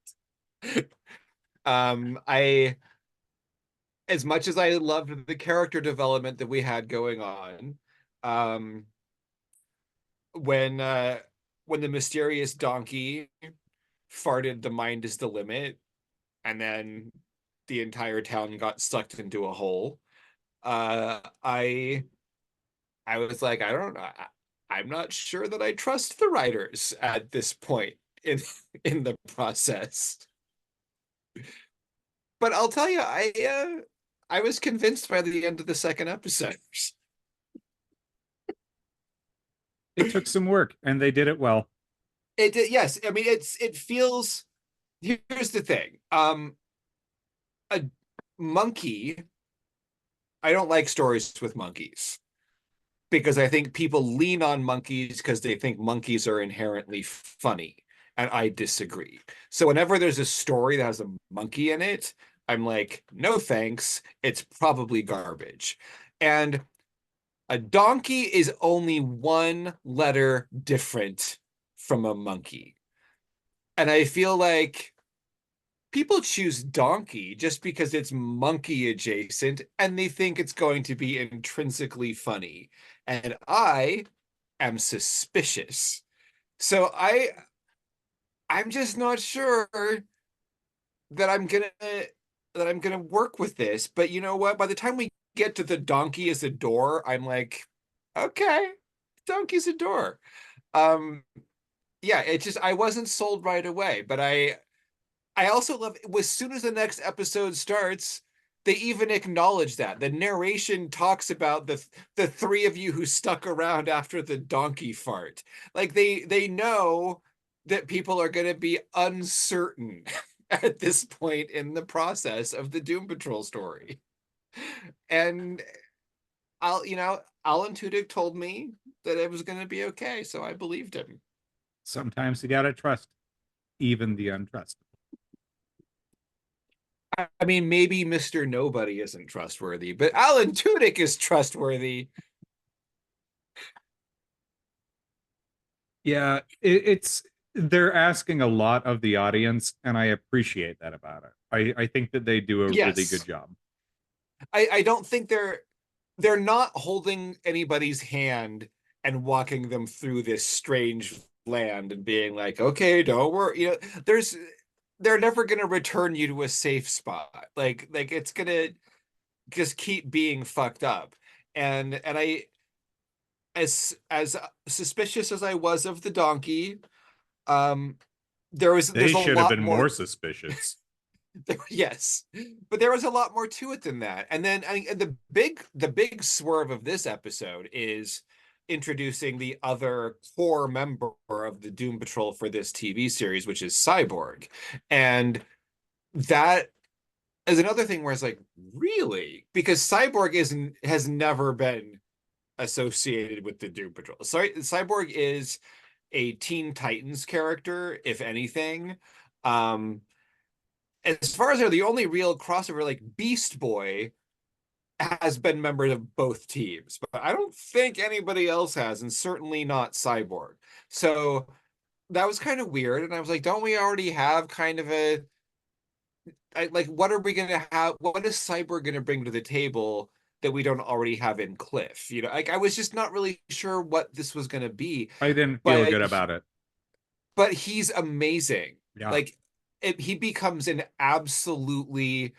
I As much as I loved the character development that we had going on, um, when the mysterious donkey farted "the mind is the limit," and then the entire town got sucked into a hole, I was like, I don't know. I'm not sure that I trust the writers at this point in the process. But I'll tell you, I was convinced by the end of the second episode. It took some work and they did it well. Yes. I mean, it feels. Here's the thing. A monkey. I don't like stories with monkeys because I think people lean on monkeys because they think monkeys are inherently funny, and I disagree. So whenever there's a story that has a monkey in it, I'm like, no thanks. It's probably garbage. And a donkey is only one letter different from a monkey. And I feel like people choose donkey just because it's monkey adjacent and they think it's going to be intrinsically funny. And I am suspicious. So I'm just not sure that I'm gonna work with this. But you know what? By the time we get to the donkey as a door, I'm like, okay, donkey's a door. Um, yeah, it just, I wasn't sold right away, but I also love, as soon as the next episode starts, they even acknowledge that the narration talks about the three of you who stuck around after the donkey fart. Like they know that people are going to be uncertain at this point in the process of the Doom Patrol story. And Alan Tudyk told me that it was going to be okay, so I believed him. Sometimes you gotta trust even the untrustable. I mean, maybe Mr. Nobody isn't trustworthy, but Alan Tudyk is trustworthy. Yeah, it's they're asking a lot of the audience, and I appreciate that about it. I think that they do a really good Yes. job. I don't think they're not holding anybody's hand and walking them through this strange land and being like, okay, don't worry. They're never gonna return you to a safe spot. Like it's gonna just keep being fucked up. And I, as suspicious as I was of the donkey, um They there's a should have lot been more more. suspicious. Yes, but there was a lot more to it than that. And then and the big swerve of this episode is introducing the other core member of the Doom Patrol for this TV series, which is Cyborg. And that is another thing where it's like, really? Because Cyborg has never been associated with the Doom Patrol. Sorry, Cyborg is a Teen Titans character, if anything. Um, as far as they're the only real crossover, like Beast Boy has been members of both teams, but I don't think anybody else has, and certainly not Cyborg. So that was kind of weird. And I was like, don't we already have kind of like, what are we going to have? What is Cyborg going to bring to the table that we don't already have in Cliff? You know, like I was just not really sure what this was going to be. I didn't feel good about it. But he's amazing. Yeah. Like he becomes an absolutely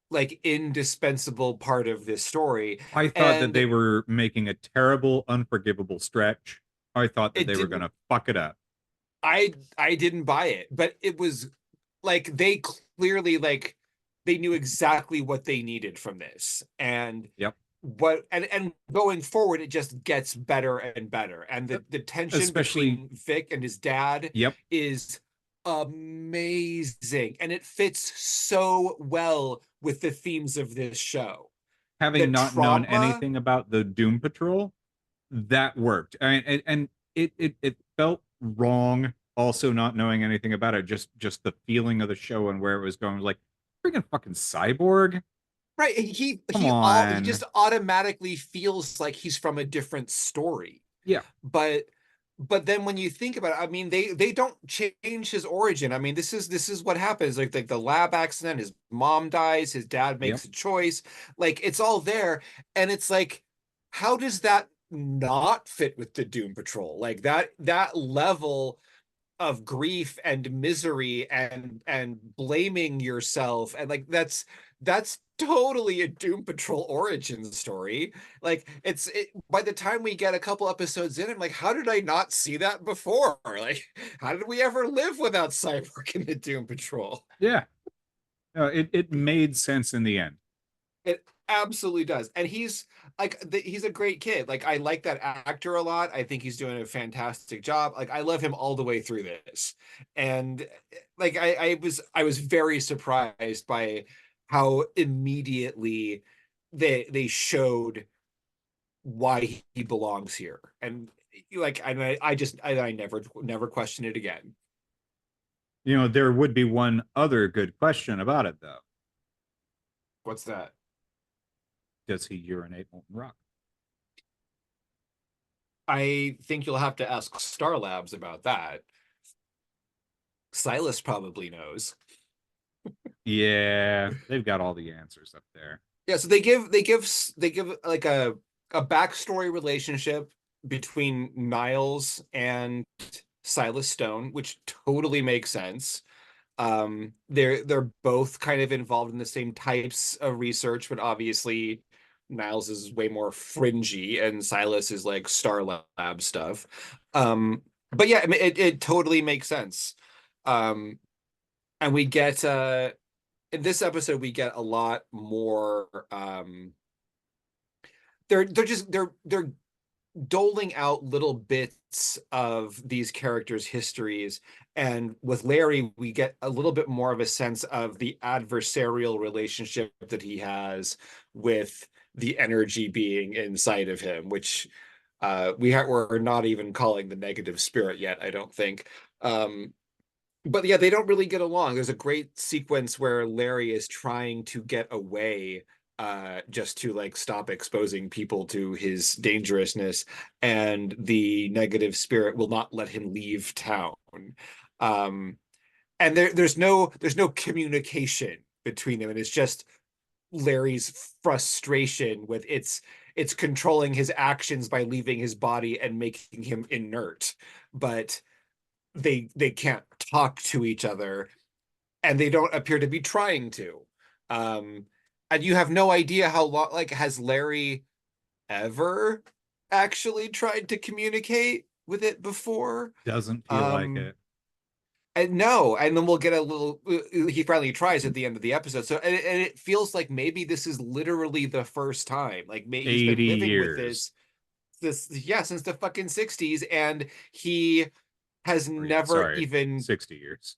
like indispensable part of this story. I thought that they were making a terrible, unforgivable stretch. I thought that they were going to fuck it up. I didn't buy it, but it was like they clearly like they knew exactly what they needed from this. And yep. What and going forward, it just gets better and better. And the tension between Vic and his dad is amazing. And it fits so well with the themes of this show. Having not known anything about the Doom Patrol, that worked. And it felt wrong also not knowing anything about it. Just the feeling of the show and where it was going. Like, freaking fucking Cyborg. Right. He just automatically feels like he's from a different story. Yeah. But then when you think about it, I mean, they don't change his origin. I mean, this is what happens. Like the lab accident, his mom dies, his dad makes a choice. Like it's all there. And it's like, how does that not fit with the Doom Patrol? Like that level of grief and misery and blaming yourself, and like that's totally a Doom Patrol origin story. Like by the time we get a couple episodes in, I'm like, how did I not see that before? Like, how did we ever live without Cyborg in the Doom Patrol? Yeah. It made sense in the end. It absolutely does. And he's a great kid. Like I like that actor a lot. I think he's doing a fantastic job. Like I love him all the way through this. And like I was very surprised by how immediately they showed why he belongs here. And like I never question it again. You know, there would be one other good question about it though. What's that? Does he urinate molten rock? I think you'll have to ask Star Labs about that. Silas probably knows. Yeah, they've got all the answers up there. Yeah, so they give like a backstory relationship between Niles and Silas Stone, which totally makes sense. They're both kind of involved in the same types of research, but obviously Niles is way more fringy and Silas is like Star Lab stuff. But yeah, I mean, it totally makes sense. And we get in this episode we get a lot more they're doling out little bits of these characters' histories, and with Larry we get a little bit more of a sense of the adversarial relationship that he has with the energy being inside of him, which we're not even calling the negative spirit yet, I don't think. But yeah, they don't really get along. There's a great sequence where Larry is trying to get away just to like stop exposing people to his dangerousness, and the negative spirit will not let him leave town. And there's no communication between them, and it's just Larry's frustration with it's controlling his actions by leaving his body and making him inert. But they can't talk to each other, and they don't appear to be trying to. And you have no idea how long, like, has Larry ever actually tried to communicate with it before? Doesn't feel like it. And no, and then we'll get a little, he finally tries at the end of the episode. So, and it feels like maybe this is literally the first time. Like maybe he's been living years. with this, yeah, since the fucking 60s, and he has never even 60 years.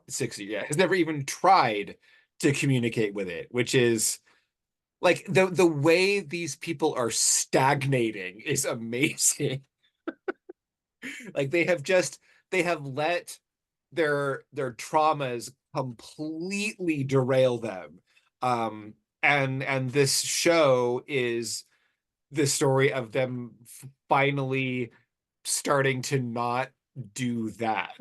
60, yeah, has never even tried to communicate with it, which is like the way these people are stagnating is amazing. Like they have let their traumas completely derail them. And this show is the story of them finally starting to not do that.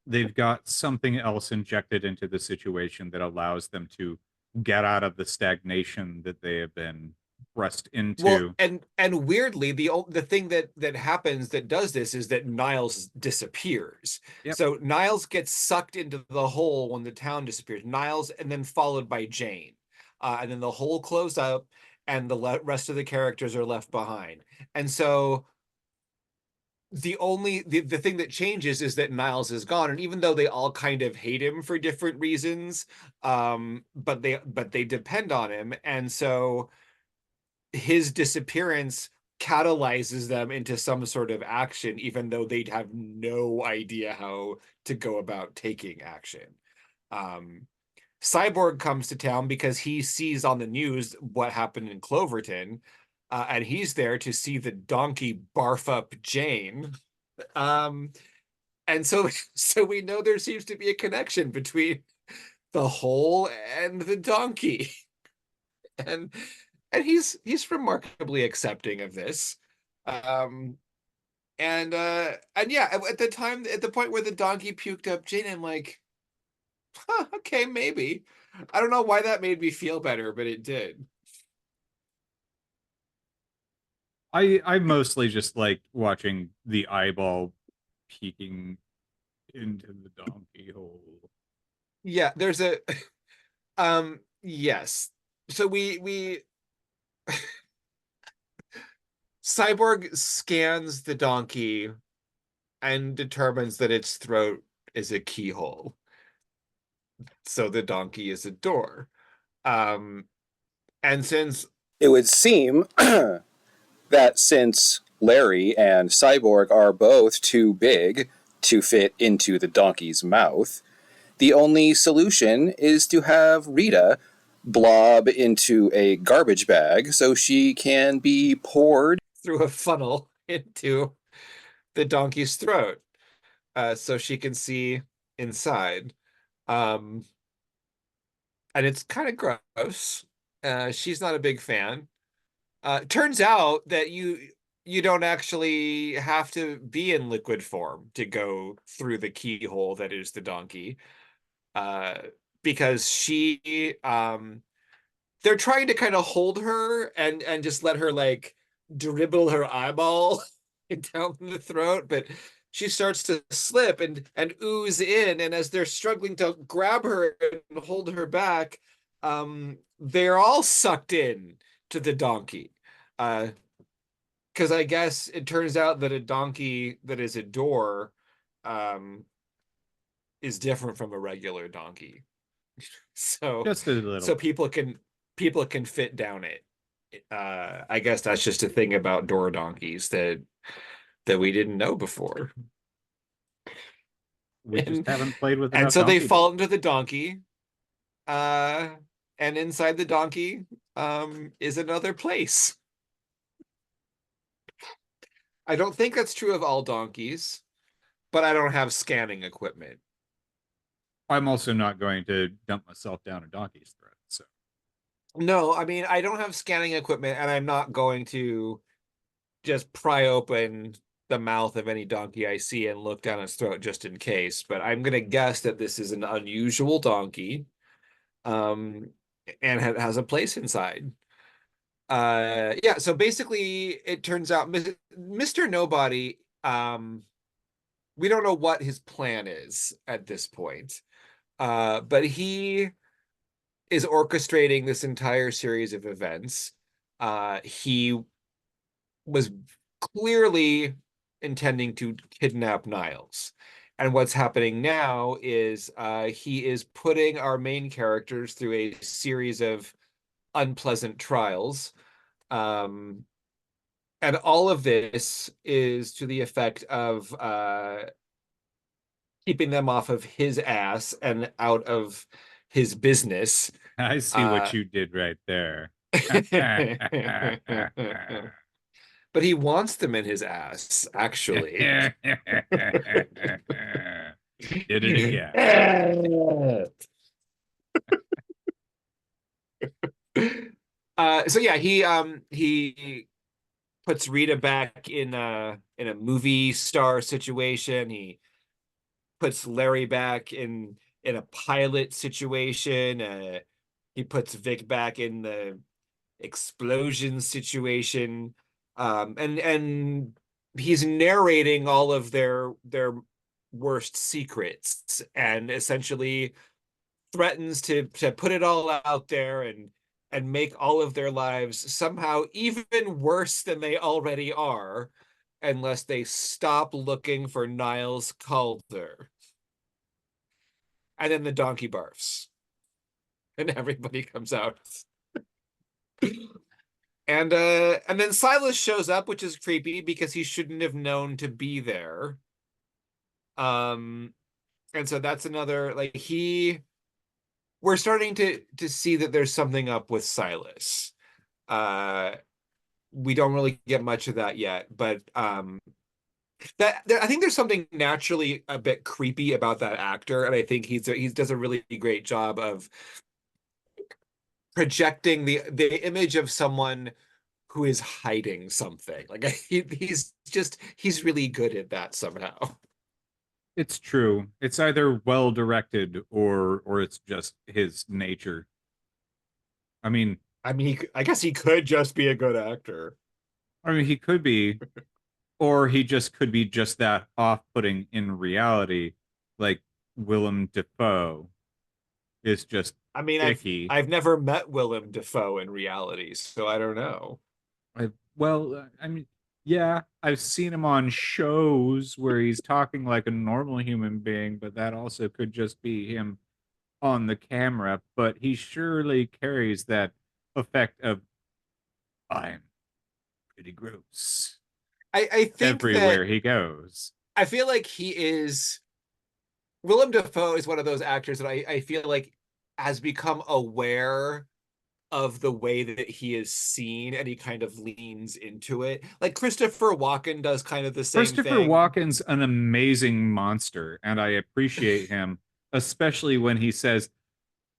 They've got something else injected into the situation that allows them to get out of the stagnation that they have been thrust into. Well, and weirdly, the thing that happens that does this is that Niles disappears. Yep. So Niles gets sucked into the hole when the town disappears. Niles, and then followed by Jane, and then the hole closed up, and the rest of the characters are left behind. And so the thing that changes is that Niles is gone, and even though they all kind of hate him for different reasons, but they depend on him, and so his disappearance catalyzes them into some sort of action, even though they'd have no idea how to go about taking action. Cyborg comes to town because he sees on the news what happened in Cloverton, and he's there to see the donkey barf up Jane. And so we know there seems to be a connection between the hole and the donkey. And he's remarkably accepting of this. And yeah, at the point where the donkey puked up Jane, I'm like, huh, okay, maybe. I don't know why that made me feel better, but it did. I mostly just like watching the eyeball peeking into the donkey hole. Yeah, there's a yes. So we Cyborg scans the donkey and determines that its throat is a keyhole. So the donkey is a door. And since It would seem that since Larry and Cyborg are both too big to fit into the donkey's mouth, the only solution is to have Rita blob into a garbage bag so she can be poured through a funnel into the donkey's throat, so she can see inside. And it's kind of gross. She's not a big fan. Turns out that you don't actually have to be in liquid form to go through the keyhole that is the donkey, because they're trying to kind of hold her and just let her like dribble her eyeball down the throat, but she starts to slip and ooze in, and as they're struggling to grab her and hold her back, they're all sucked in to the donkey. Because I guess it turns out that a donkey that is a door is different from a regular donkey. So Just a little. So people can fit down it. I guess that's just a thing about door donkeys that we didn't know before. We just haven't played with And enough so they donkey fall games. into the donkey. And inside the donkey is another place. I don't think that's true of all donkeys, but I don't have scanning equipment. I'm also not going to dump myself down a donkey's throat. So No, I mean, I don't have scanning equipment, and I'm not going to just pry open the mouth of any donkey I see and look down its throat just in case. But I'm going to guess that this is an unusual donkey, and has a place inside. Yeah, so basically it turns out Mr. Nobody, we don't know what his plan is at this point. But he is orchestrating this entire series of events. He was clearly intending to kidnap Niles. And what's happening now is he is putting our main characters through a series of unpleasant trials. And all of this is to the effect of keeping them off of his ass and out of his business. I see what you did right there. but he wants them in his ass, actually. Did it again. So yeah, he puts Rita back in a movie star situation. He puts Larry back in a pilot situation. He puts Vic back in the explosion situation. And he's narrating all of their worst secrets and essentially threatens to put it all out there and make all of their lives somehow even worse than they already are unless they stop looking for Niles Calder. And then the donkey barfs. And everybody comes out. And then Silas shows up, which is creepy because he shouldn't have known to be there. And so that's another, like, we're starting to see that there's something up with Silas. We don't really get much of that yet, but I think there's something naturally a bit creepy about that actor, and I think he does a really great job of projecting the image of someone who is hiding something. Like he's really good at that somehow. It's true. It's either well directed or it's just his nature. I mean, I guess he could just be a good actor. he could be, or he just could be just that off-putting in reality, like Willem Dafoe is just icky. I've never met Willem Dafoe in reality, so I don't know. Yeah, I've seen him on shows where he's talking like a normal human being, but that also could just be him on the camera. But he surely carries that effect of, I'm pretty gross. I think everywhere he goes. I feel like Willem Dafoe is one of those actors that I feel like has become aware of the way that he is seen, and he kind of leans into it. Like Christopher Walken does kind of the same thing. Christopher Walken's an amazing monster, and I appreciate him, especially when he says,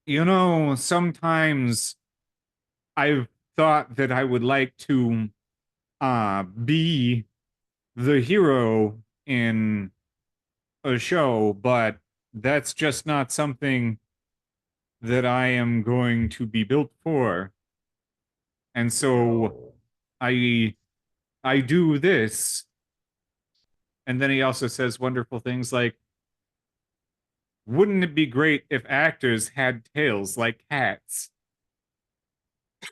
sometimes I've thought that I would like to be the hero in a show, but that's just not something that I am going to be built for. And so I do this. And then he also says wonderful things like, wouldn't it be great if actors had tails like cats?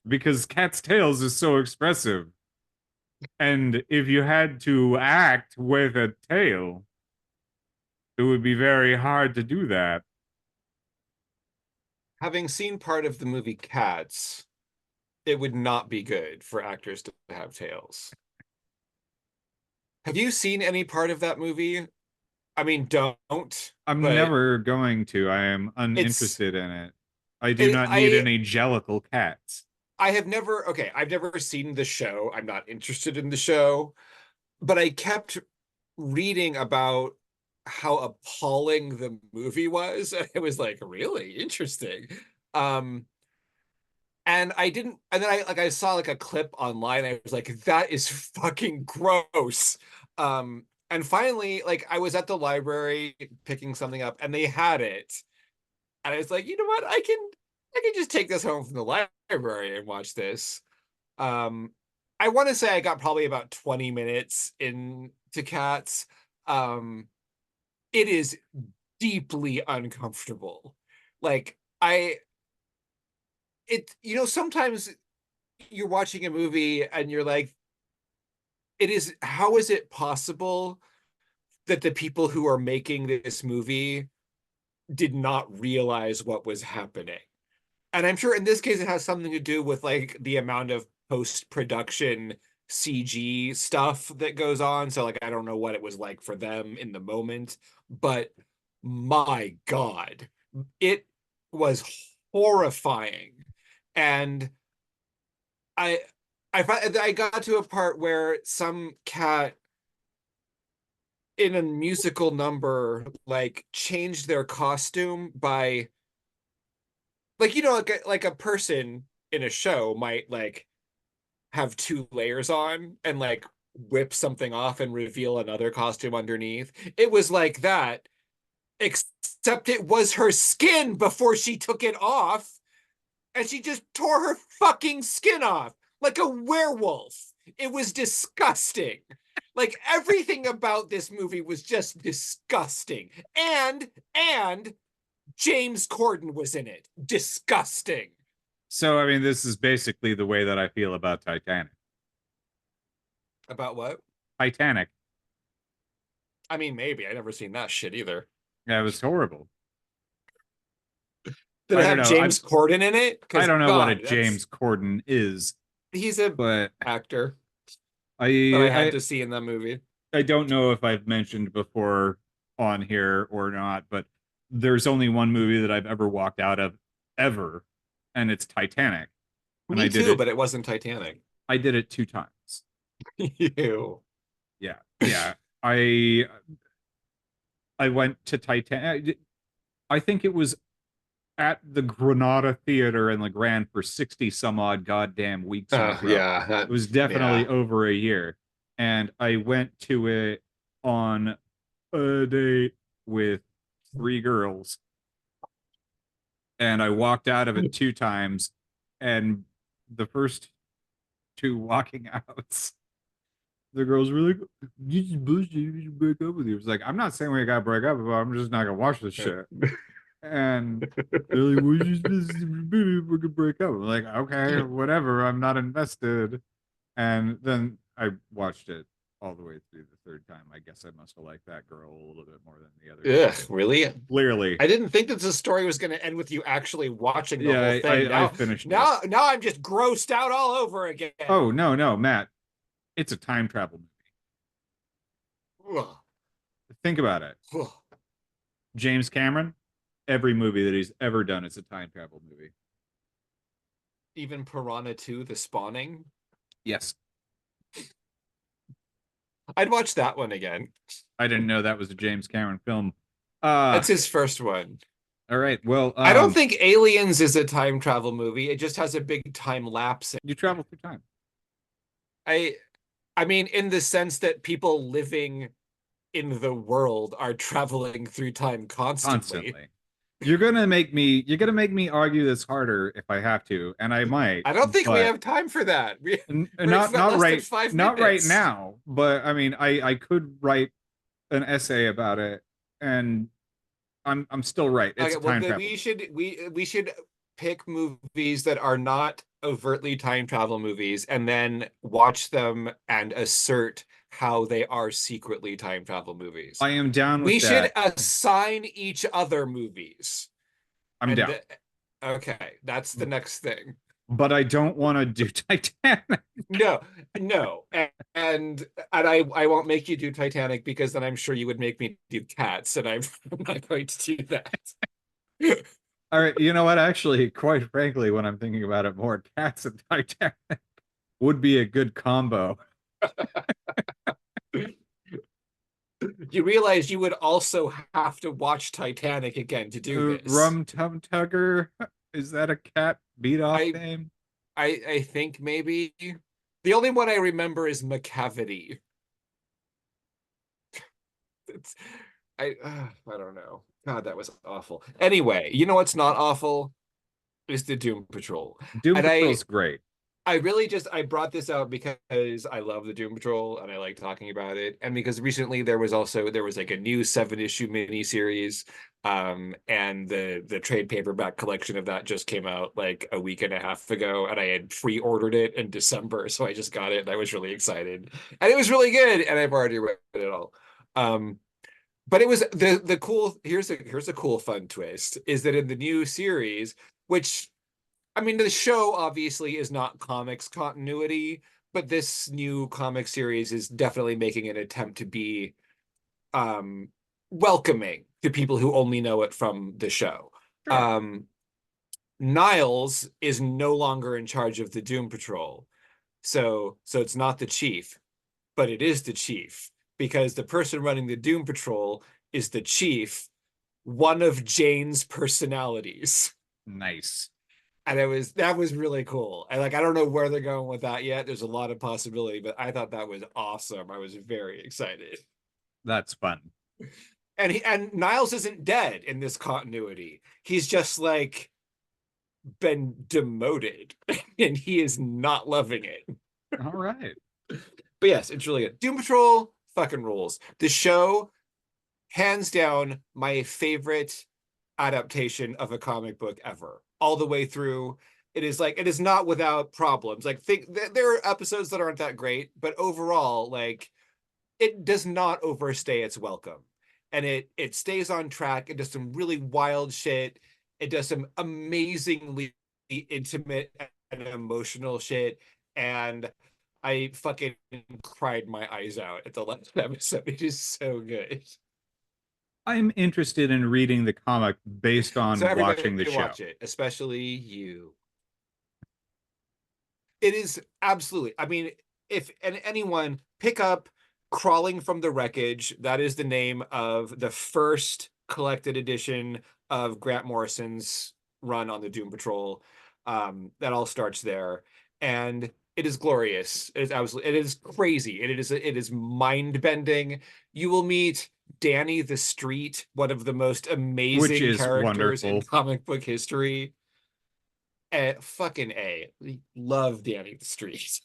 Because cats' tails is so expressive. And if you had to act with a tail, it would be very hard to do that. Having seen part of the movie Cats, it would not be good for actors to have tails. Have you seen any part of that movie? I mean, don't. I'm never going to. I am uninterested in it. I do not need any jellicle cats. I've never seen the show. I'm not interested in the show, but I kept reading about how appalling the movie was. And it was like, really interesting. And then I saw like a clip online. I was like, that is fucking gross. And finally, like, I was at the library picking something up and they had it. And I was like, you know what? I can just take this home from the library and watch this. I want to say I got probably about 20 minutes into Cats. It is deeply uncomfortable. Like, sometimes you're watching a movie and you're like, how is it possible that the people who are making this movie did not realize what was happening? And I'm sure in this case it has something to do with like the amount of post-production CG stuff that goes on. So like, I don't know what it was like for them in the moment, but my God, it was horrifying. And I got to a part where some cat in a musical number like changed their costume by like like a person in a show might like have two layers on and like whip something off and reveal another costume underneath. It was like that, except it was her skin before she took it off, and she just tore her fucking skin off like a werewolf. It was disgusting. Like everything about this movie was just disgusting. And James Corden was in it. Disgusting. So, I mean, this is basically the way that I feel about Titanic. About what? Titanic. I mean, maybe. I never seen that shit either. Yeah, it was horrible. Did it have James Corden in it? I don't know what a James Corden is. He's a but actor I had to see in that movie. I don't know if I've mentioned before on here or not, but there's only one movie that I've ever walked out of ever, and it's Titanic. And Me I did too, it, but it wasn't Titanic. I did it 2 times. Ew. Yeah. I went to Titanic. I think it was at the Granada Theater in LeGrand for 60 some odd goddamn weeks. Yeah. It was definitely over a year. And I went to it on a date with 3 girls. And I walked out of it 2 times. And the first 2 walking outs, the girls were like, "You just bullshit, you should break up with you." It's like, I'm not saying we gotta break up, but I'm just not gonna watch this shit. And they're like, "We just we could break up." I'm like, okay, whatever. I'm not invested. And then I watched it all the way through the 3rd time. I guess I must have liked that girl a little bit more than the other. Ugh, really? Clearly. I didn't think that the story was going to end with you actually watching the whole thing. I finished now I'm just grossed out all over again. Oh, no, Matt. It's a time travel movie. Ugh. Think about it. Ugh. James Cameron, every movie that he's ever done is a time travel movie. Even Piranha 2, The Spawning? Yes. I'd watch that one again. I didn't know that was a James Cameron film. That's his first one. All right. Well, I don't think Aliens is a time travel movie. It just has a big time lapse. You travel through time. I mean, in the sense that people living in the world are traveling through time constantly. You're gonna make me argue this harder if I have to, and I might. I don't think we have time for that. Not right now. But I mean, I could write an essay about it, and I'm still right. It's okay, well, time travel. we should pick movies that are not overtly time travel movies, and then watch them and assert how they are secretly time travel movies. I am down with that. We should that. assign each other movies. I'm down. Okay, that's the next thing. But I don't want to do Titanic. No. And I won't make you do Titanic, because then I'm sure you would make me do Cats, and I'm not going to do that. All right, you know what? Actually, quite frankly, when I'm thinking about it more, Cats and Titanic would be a good combo. You realize you would also have to watch Titanic again to do this. Rum Tum Tugger? Is that a cat beat-off name? I think maybe. The only one I remember is McCavity. I don't know. God, that was awful. Anyway, you know what's not awful? Is the Doom Patrol. Doom Patrol's great. I brought this out because I love the Doom Patrol and I like talking about it, and because recently there was like a new 7-issue miniseries, and the trade paperback collection of that just came out like a week and a half ago, and I had pre-ordered it in December, so I just got it and I was really excited, and it was really good, and I've already read it all. But it was the cool. Here's a cool fun twist: is that in the new series, which, I mean, the show obviously is not comics continuity, but this new comic series is definitely making an attempt to be welcoming to people who only know it from the show. Sure. Niles is no longer in charge of the Doom Patrol. So it's not the chief, but it is the chief, because the person running the Doom Patrol is the chief, one of Jane's personalities. Nice. And that was really cool. And like, I don't know where they're going with that yet. There's a lot of possibility, but I thought that was awesome. I was very excited. That's fun. And Niles isn't dead in this continuity. He's just like been demoted and he is not loving it. All right. But yes, it's really good. Doom Patrol fucking rules. The show, hands down, my favorite adaptation of a comic book ever. All the way through. It is not without problems. Like, there are episodes that aren't that great, but overall, like, it does not overstay its welcome. And it stays on track. It does some really wild shit. It does some amazingly intimate and emotional shit. And I fucking cried my eyes out at the last episode. It is so good. I'm interested in reading the comic based on So everybody watching the show. watch it, especially you. It is absolutely. I mean, if anyone pick up Crawling from the Wreckage, that is the name of the first collected edition of Grant Morrison's run on the Doom Patrol. That all starts there, and it is glorious. It is absolutely. It is crazy. It is mind bending. You will meet Danny the Street, one of the most amazing characters in comic book history. Fucking A. Love Danny the Street.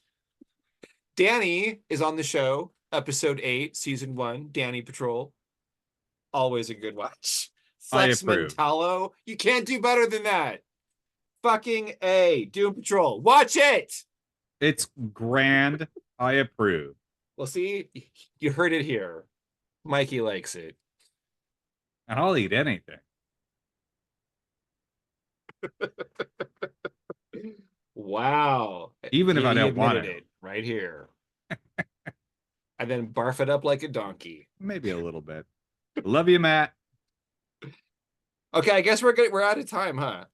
Danny is on the show, episode 8, season 1, Danny Patrol. Always a good watch. Flex Mentallo. You can't do better than that. Fucking A. Doom Patrol. Watch it! It's grand. I approve. Well, see, you heard it here. Mikey likes it. And I'll eat anything. Wow. Even if I don't want it. Right here. And then barf it up like a donkey. Maybe a little bit. Love you, Matt. Okay, I guess we're out of time, huh?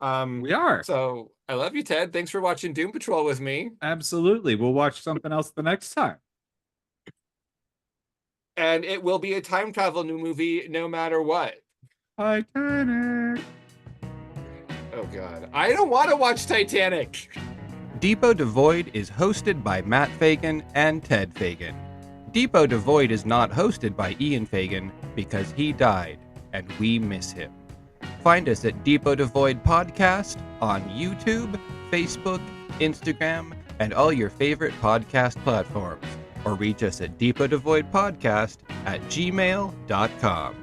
We are. So I love you, Ted. Thanks for watching Doom Patrol with me. Absolutely. We'll watch something else the next time. And it will be a time travel new movie no matter what. Titanic. Oh God, I don't want to watch Titanic. Depot Devoid is hosted by Matt Fagan and Ted Fagan. Depot Devoid is not hosted by Ian Fagan because he died and we miss him. Find us at Depot Devoid Podcast on YouTube, Facebook, Instagram, and all your favorite podcast platforms. Or reach us at depotdevoidpodcast@gmail.com.